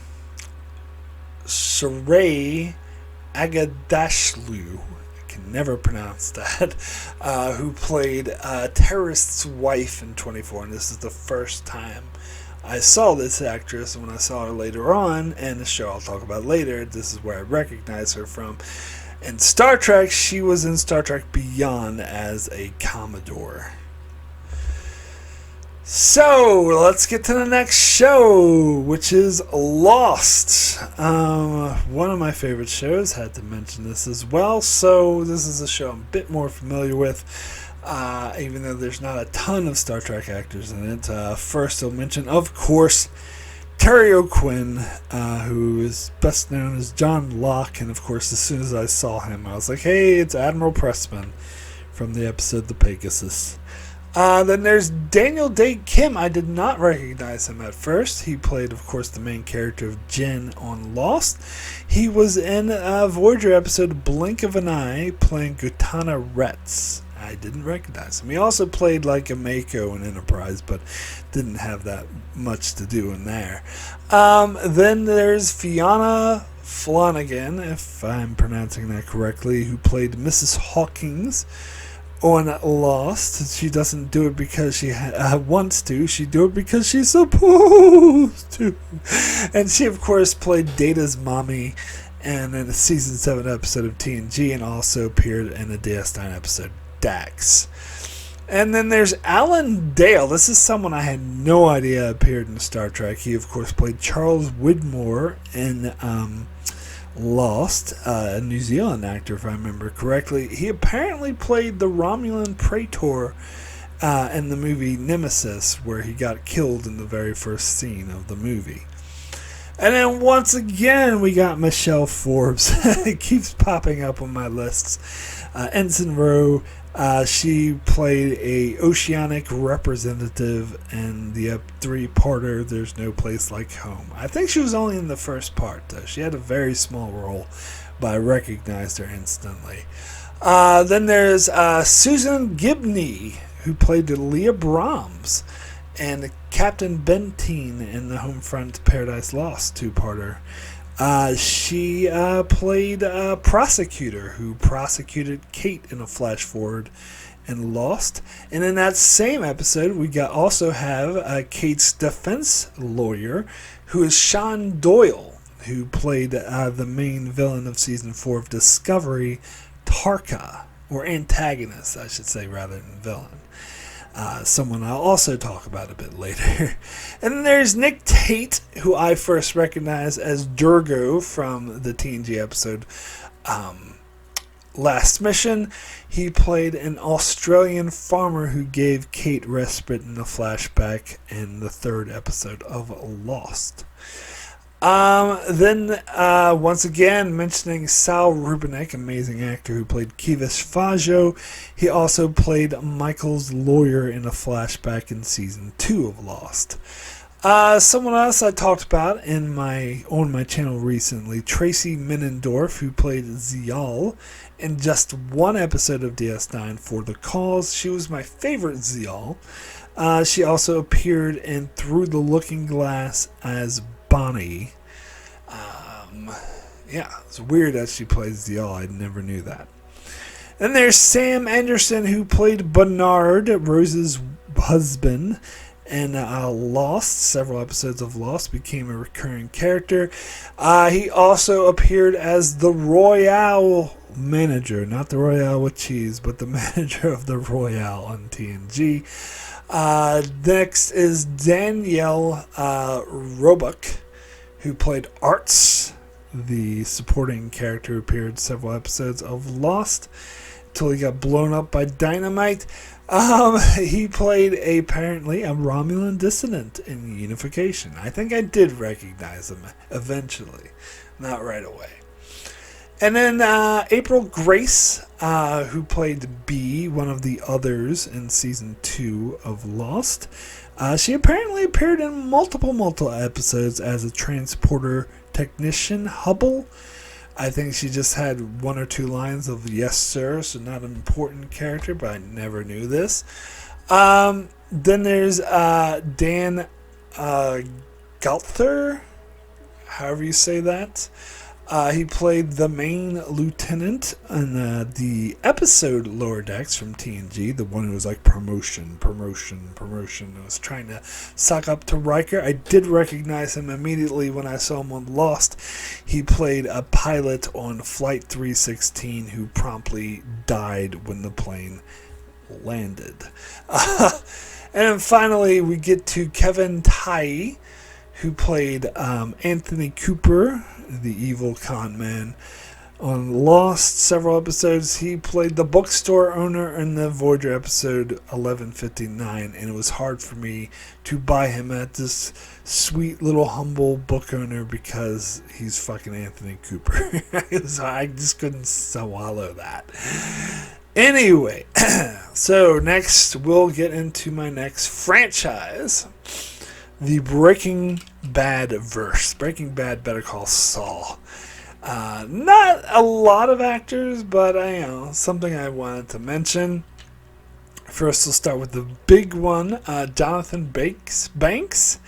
Agadashlu, I can never pronounce that, who played a terrorist's wife in 24. And this is the first time I saw this actress. When I saw her later on, and the show I'll talk about later, this is where I recognize her from. In Star Trek, she was in Star Trek Beyond as a Commodore. So, let's get to the next show, which is Lost. One of my favorite shows, had to mention this as well. So, this is a show I'm a bit more familiar with, even though there's not a ton of Star Trek actors in it. First, I'll mention, of course, Terry O'Quinn, who is best known as John Locke. And, of course, as soon as I saw him, I was like, hey, it's Admiral Pressman from the episode The Pegasus. Then there's Daniel Day Kim. I did not recognize him at first. He played, of course, the main character of Jin on Lost. He was in a Voyager episode Blink of an Eye, playing Gutana Retz. I didn't recognize him. He also played like a Mako in Enterprise, but didn't have that much to do in there. Then there's Fiona Flanagan, if I'm pronouncing that correctly, who played Mrs. Hawkins on Lost. She doesn't do it because she wants to. She do it because she's supposed to. And she, of course, played Data's mommy in a season 7 episode of TNG, and also appeared in a DS9 episode, Dax. And then there's Alan Dale. This is someone I had no idea appeared in Star Trek. He, of course, played Charles Widmore in Lost, a New Zealand actor, if I remember correctly. He apparently played the Romulan Praetor in the movie Nemesis, where he got killed in the very first scene of the movie. And then once again, we got Michelle Forbes. It keeps popping up on my lists. Ensign Rowe. She played a oceanic representative in the 3-parter There's No Place Like Home. I think she was only in the first part, though. She had a very small role, but I recognized her instantly. Then there's Susan Gibney, who played Leah Brahms, and Captain Benteen in the Homefront Paradise Lost 2-parter. She played a prosecutor who prosecuted Kate in a flash forward in Lost. And in that same episode, we also have Kate's defense lawyer, who is Sean Doyle, who played the main villain of season 4 of Discovery, Tarka, or antagonist, I should say, rather than villain. Someone I'll also talk about a bit later. And then there's Nick Tate, who I first recognized as Durgo from the TNG episode Last Mission. He played an Australian farmer who gave Kate respite in a flashback in the 3rd episode of Lost. Then once again, mentioning Sal Rubinek, amazing actor who played Kivish Fajo. He also played Michael's lawyer in a flashback in season 2 of Lost. Someone else I talked about on my channel recently, Tracy Menendorf, who played Zial in just one episode of DS9 for The Cause. She was my favorite Zial. She also appeared in Through the Looking Glass as Bonnie. It's weird that she plays Zial. I never knew that. Then there's Sam Anderson, who played Bernard, Rose's husband, in Lost. Several episodes of Lost, became a recurring character. He also appeared as the Royale manager, not the Royale with cheese, but the manager of the Royale on TNG. Next is Danielle Roebuck, who played Arts, the supporting character who appeared several episodes of Lost until he got blown up by dynamite. He played apparently a Romulan dissident in Unification. I think I did recognize him eventually, not right away. And then April Grace, who played B, one of the others in season 2 of Lost. She apparently appeared in multiple episodes as a transporter technician, Hubble. I think she just had one or two lines of "yes, sir," so not an important character, but I never knew this. Then there's Dan Galther, however you say that. He played the main lieutenant in the episode Lower Decks from TNG, the one who was like promotion, and was trying to suck up to Riker. I did recognize him immediately when I saw him on Lost. He played a pilot on Flight 316 who promptly died when the plane landed. And then finally we get to Kevin Tai, who played Anthony Cooper, the evil con man, on Lost several episodes. He played the bookstore owner in the Voyager episode 1159, and it was hard for me to buy him at this sweet little humble book owner because he's fucking Anthony Cooper. I just couldn't swallow that. Anyway, so next we'll get into my next franchise. The Breaking Bad verse. Breaking Bad, Better Call Saul. Not a lot of actors, but something I wanted to mention. First, we'll start with the big one, Jonathan Banks,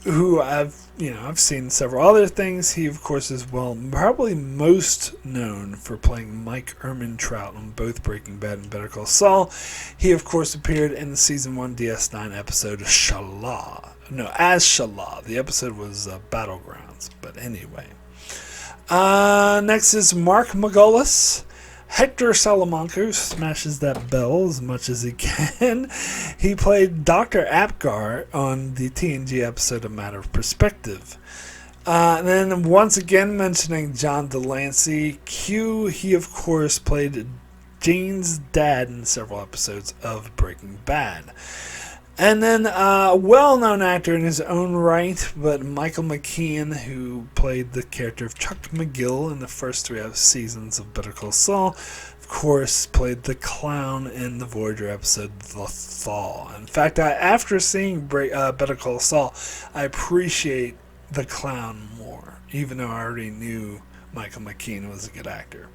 who I've seen several other things. He, of course, is probably most known for playing Mike Ehrmantraut on both Breaking Bad and Better Call Saul. He, of course, appeared in the season 1 DS9 episode Shala. No, as Shala. The episode was Battlegrounds, but anyway. Next is Mark Margolis. Hector Salamanca smashes that bell as much as he can. He played Dr. Apgar on the TNG episode A Matter of Perspective. And then once again mentioning John Delancey, Q, he of course played Jane's dad in several episodes of Breaking Bad. And then a well-known actor in his own right, but Michael McKean, who played the character of Chuck McGill in the first 3 seasons of Better Call Saul, of course, played the clown in the Voyager episode The Thaw. In fact, after seeing Better Call Saul, I appreciate the clown more, even though I already knew Michael McKean was a good actor.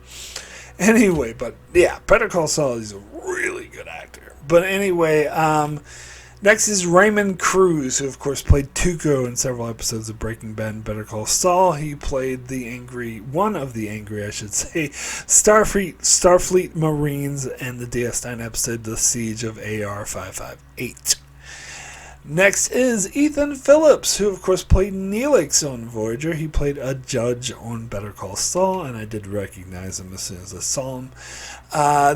Anyway, but yeah, Better Call Saul is a really good actor. But anyway, next is Raymond Cruz, who of course played Tuco in several episodes of Breaking Bad and Better Call Saul. He played one of the angry, Starfleet Marines in the DS9 episode The Siege of AR-558. Next is Ethan Phillips, who of course played Neelix on Voyager. He played a judge on Better Call Saul, and I did recognize him as soon as I saw him.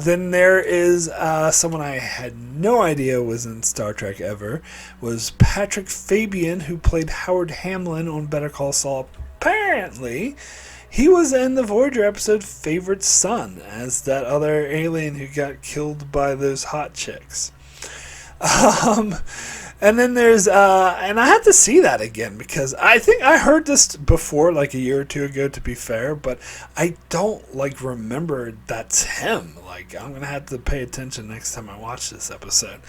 Then there is someone I had no idea was in Star Trek ever, was Patrick Fabian, who played Howard Hamlin on Better Call Saul. Apparently, he was in the Voyager episode Favorite Son as that other alien who got killed by those hot chicks. And then there's, and I had to see that again because I think I heard this before, like a year or two ago, to be fair, but I don't, remember that's him. I'm going to have to pay attention next time I watch this episode.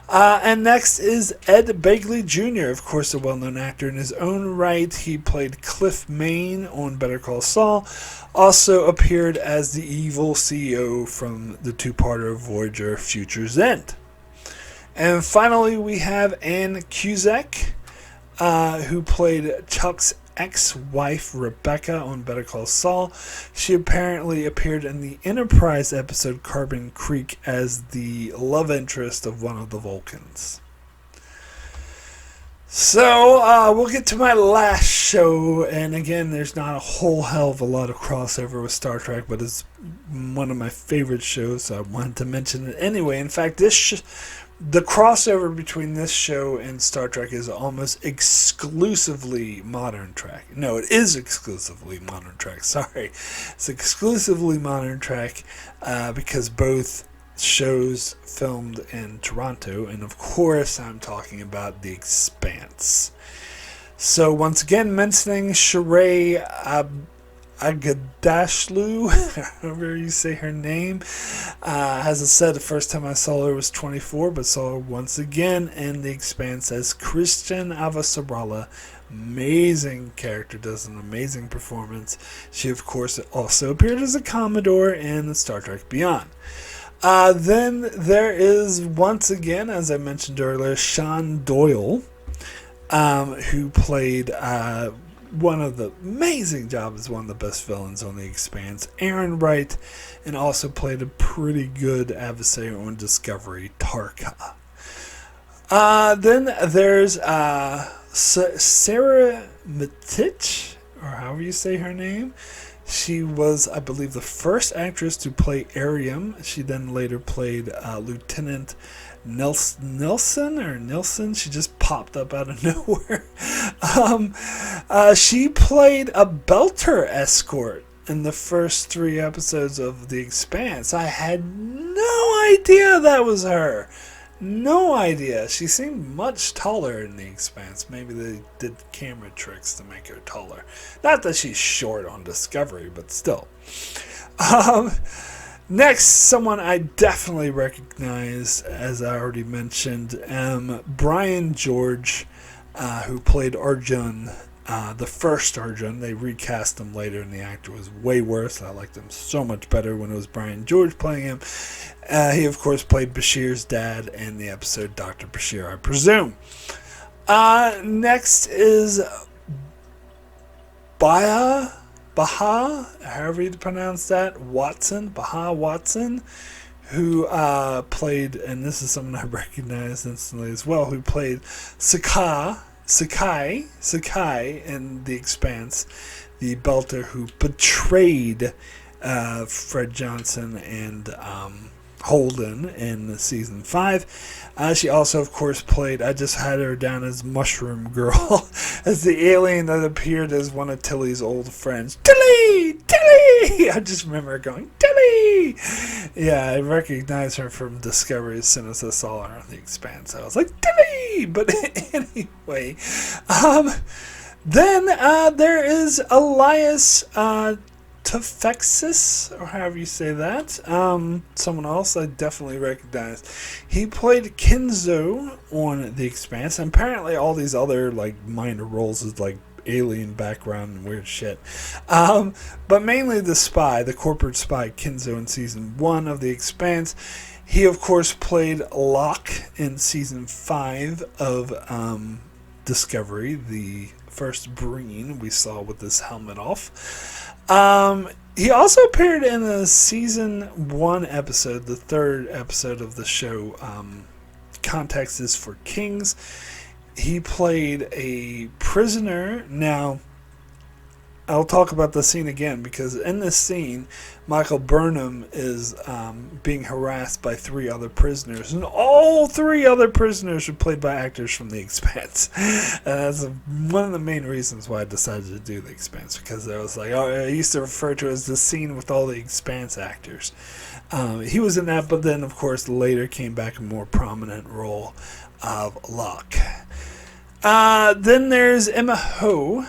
And next is Ed Begley Jr., of course, a well-known actor in his own right. He played Cliff Main on Better Call Saul. Also appeared as the evil CEO from the 2-parter Voyager Future's End. And finally, we have Ann Cusack, who played Chuck's ex-wife, Rebecca, on Better Call Saul. She apparently appeared in the Enterprise episode Carbon Creek as the love interest of one of the Vulcans. So, we'll get to my last show, and again, there's not a whole hell of a lot of crossover with Star Trek, but it's one of my favorite shows, so I wanted to mention it anyway. In fact, the crossover between this show and Star Trek is almost exclusively Modern Trek. No, it is exclusively Modern Trek. Sorry. It's exclusively Modern Trek because both shows filmed in Toronto. And of course, I'm talking about The Expanse. So once again, mentioning Sheree Agadashlu, however you say her name. As I said, the first time I saw her was 24, but saw her once again in The Expanse as Christian Avasarala. Amazing character, does an amazing performance. She, of course, also appeared as a Commodore in Star Trek Beyond. Then there is, once again, as I mentioned earlier, Sean Doyle, who played one of the amazing jobs as one of the best villains on The Expanse, Aaron Wright, and also played a pretty good adversary on Discovery, Tarka. Then there's Sarah Mitich, or however you say her name. She was, I believe, the first actress to play Arium. She then later played Lieutenant Nelson. She just popped up out of nowhere. She played a Belter escort in the first 3 episodes of The Expanse. I had no idea that was her. No idea. She seemed much taller in The Expanse. Maybe they did camera tricks to make her taller. Not that she's short on Discovery, but still. Next, someone I definitely recognize, as I already mentioned, Brian George, who played Arjun, the first Arjun. They recast him later, and the actor was way worse. I liked him so much better when it was Brian George playing him. He, of course, played Bashir's dad in the episode Dr. Bashir, I presume. Next is Baha, however you pronounce that, Baha Watson, who played, and this is someone I recognize instantly as well, who played Sakai in The Expanse, the Belter who betrayed Fred Johnson and Holden in season 5. She also, of course, played, I just had her down as Mushroom Girl, as the alien that appeared as one of Tilly's old friends. Tilly! I just remember her going, Tilly! Yeah, I recognize her from Discovery as soon as I saw her on The Expanse. I was like, Tilly! But anyway, then there is Elias Tufexis, or however you say that. Someone else I definitely recognize. He played Kenzo on The Expanse, and apparently all these other like minor roles is like alien background and weird shit. But mainly the spy, the corporate spy Kenzo in season 1 of The Expanse. He of course played Locke in season 5 of Discovery, the first Breen we saw with this helmet off. He also appeared in a season 1 episode, the 3rd episode of the show, Context is for Kings. He played a prisoner. Now, I'll talk about the scene again, because in this scene, Michael Burnham is being harassed by 3 other prisoners, and all 3 other prisoners are played by actors from The Expanse. And that's one of the main reasons why I decided to do The Expanse, because I was like, I used to refer to it as the scene with all the Expanse actors. He was in that, but then, of course, later came back a more prominent role of Locke. Then there's Emma Ho,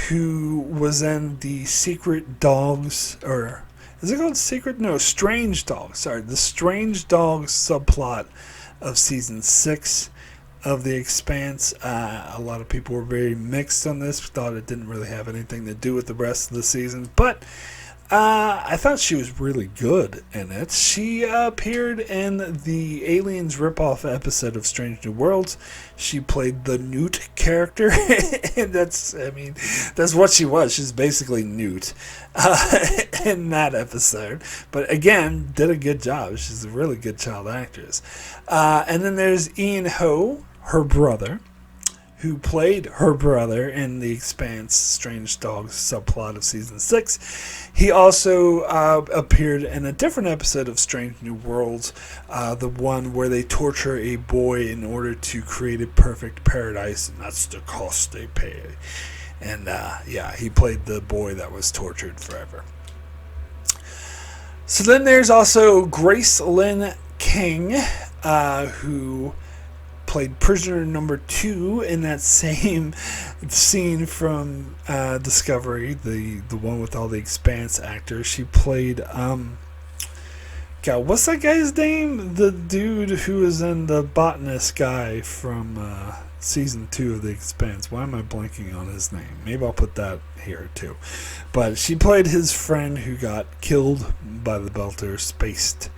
who was in the Secret Dogs, or is it called Secret? No, Strange Dogs. Sorry, the Strange Dogs subplot of season 6 of The Expanse. A lot of people were very mixed on this, thought it didn't really have anything to do with the rest of the season, but I thought she was really good in it. She appeared in the Aliens ripoff episode of Strange New Worlds. She played the Newt character, and that's what she was. She's basically Newt in that episode. But again, did a good job. She's a really good child actress. And then there's Ian Ho, her brother, who played her brother in The Expanse Strange Dogs subplot of season 6. He also appeared in a different episode of Strange New Worlds, the one where they torture a boy in order to create a perfect paradise, and that's the cost they pay. And he played the boy that was tortured forever. So then there's also Grace Lynn King, who played prisoner number 2 in that same scene from Discovery, the one with all the Expanse actors. She played God, what's that guy's name? The dude who was in the botanist guy from season 2 of The Expanse. Why am I blanking on his name? Maybe I'll put that here too. But she played his friend who got killed by the Belter, spaced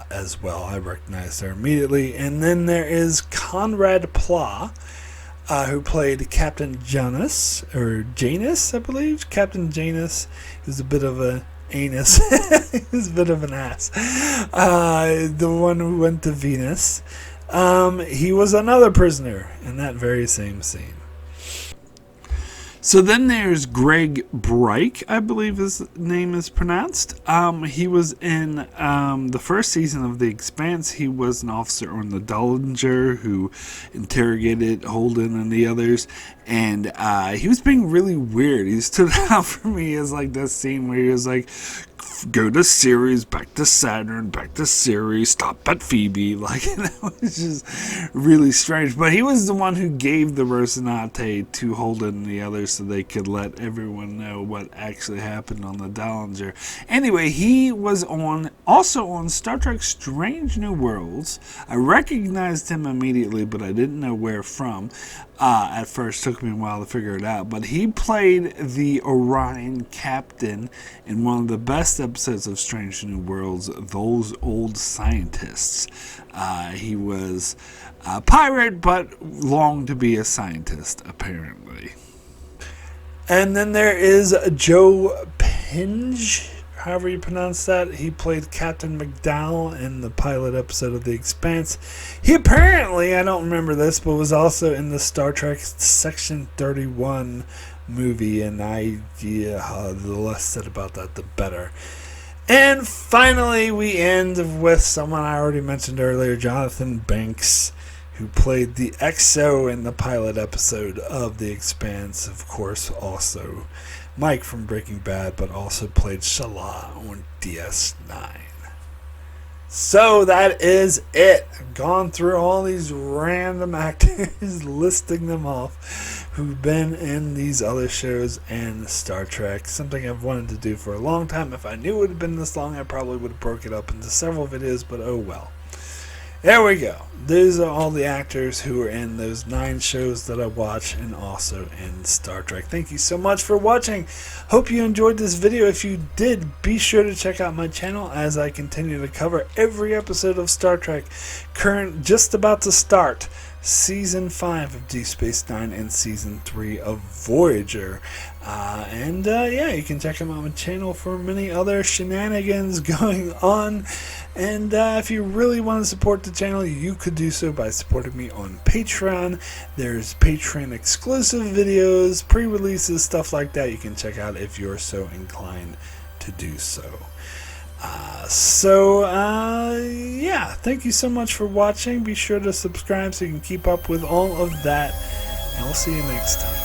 as well. I recognized her immediately. And then there is Conrad Pla, who played Captain Janus, or Janus, I believe. Captain Janus. He was a bit of a anus. He was a bit of an ass. The one who went to Venus. He was another prisoner in that very same scene. So then there's Greg Breik, I believe his name is pronounced. He was in the first season of The Expanse. He was an officer on the Dollinger who interrogated Holden and the others. And he was being really weird. He stood out for me as like this scene where he was like, go to Ceres, back to Saturn, back to Ceres, stop at Phoebe. Like, that was just really strange. But he was the one who gave the Rocinante to Holden and the others so they could let everyone know what actually happened on the Dollinger. Anyway, he was also on Star Trek Strange New Worlds. I recognized him immediately, but I didn't know where from. At first, took me a while to figure it out. But he played the Orion captain in one of the best episodes of Strange New Worlds, Those Old Scientists. He was a pirate, but longed to be a scientist, apparently. And then there is Joe Pinge, however you pronounce that. He played Captain McDowell in the pilot episode of The Expanse. He apparently, I don't remember this, but was also in the Star Trek Section 31 movie, and the less said about that, the better. And finally, we end with someone I already mentioned earlier, Jonathan Banks, who played the XO in the pilot episode of The Expanse. Of course, also Mike from Breaking Bad, but also played Shala on DS9. So that is it. I've gone through all these random actors, listing them off, who've been in these other shows and Star Trek. Something I've wanted to do for a long time. If I knew it would have been this long, I probably would have broke it up into several videos, but oh well. There we go. Those are all the actors who are in those 9 shows that I watch and also in Star Trek. Thank you so much for watching. Hope you enjoyed this video. If you did, be sure to check out my channel as I continue to cover every episode of Star Trek. Just about to start Season 5 of Deep Space Nine and Season 3 of Voyager. Yeah, you can check out my channel for many other shenanigans going on. And if you really want to support the channel, you could do so by supporting me on Patreon. There's Patreon exclusive videos, pre-releases, stuff like that you can check out if you're so inclined to do so. Yeah, thank you so much for watching. Be sure to subscribe so you can keep up with all of that. And I'll see you next time.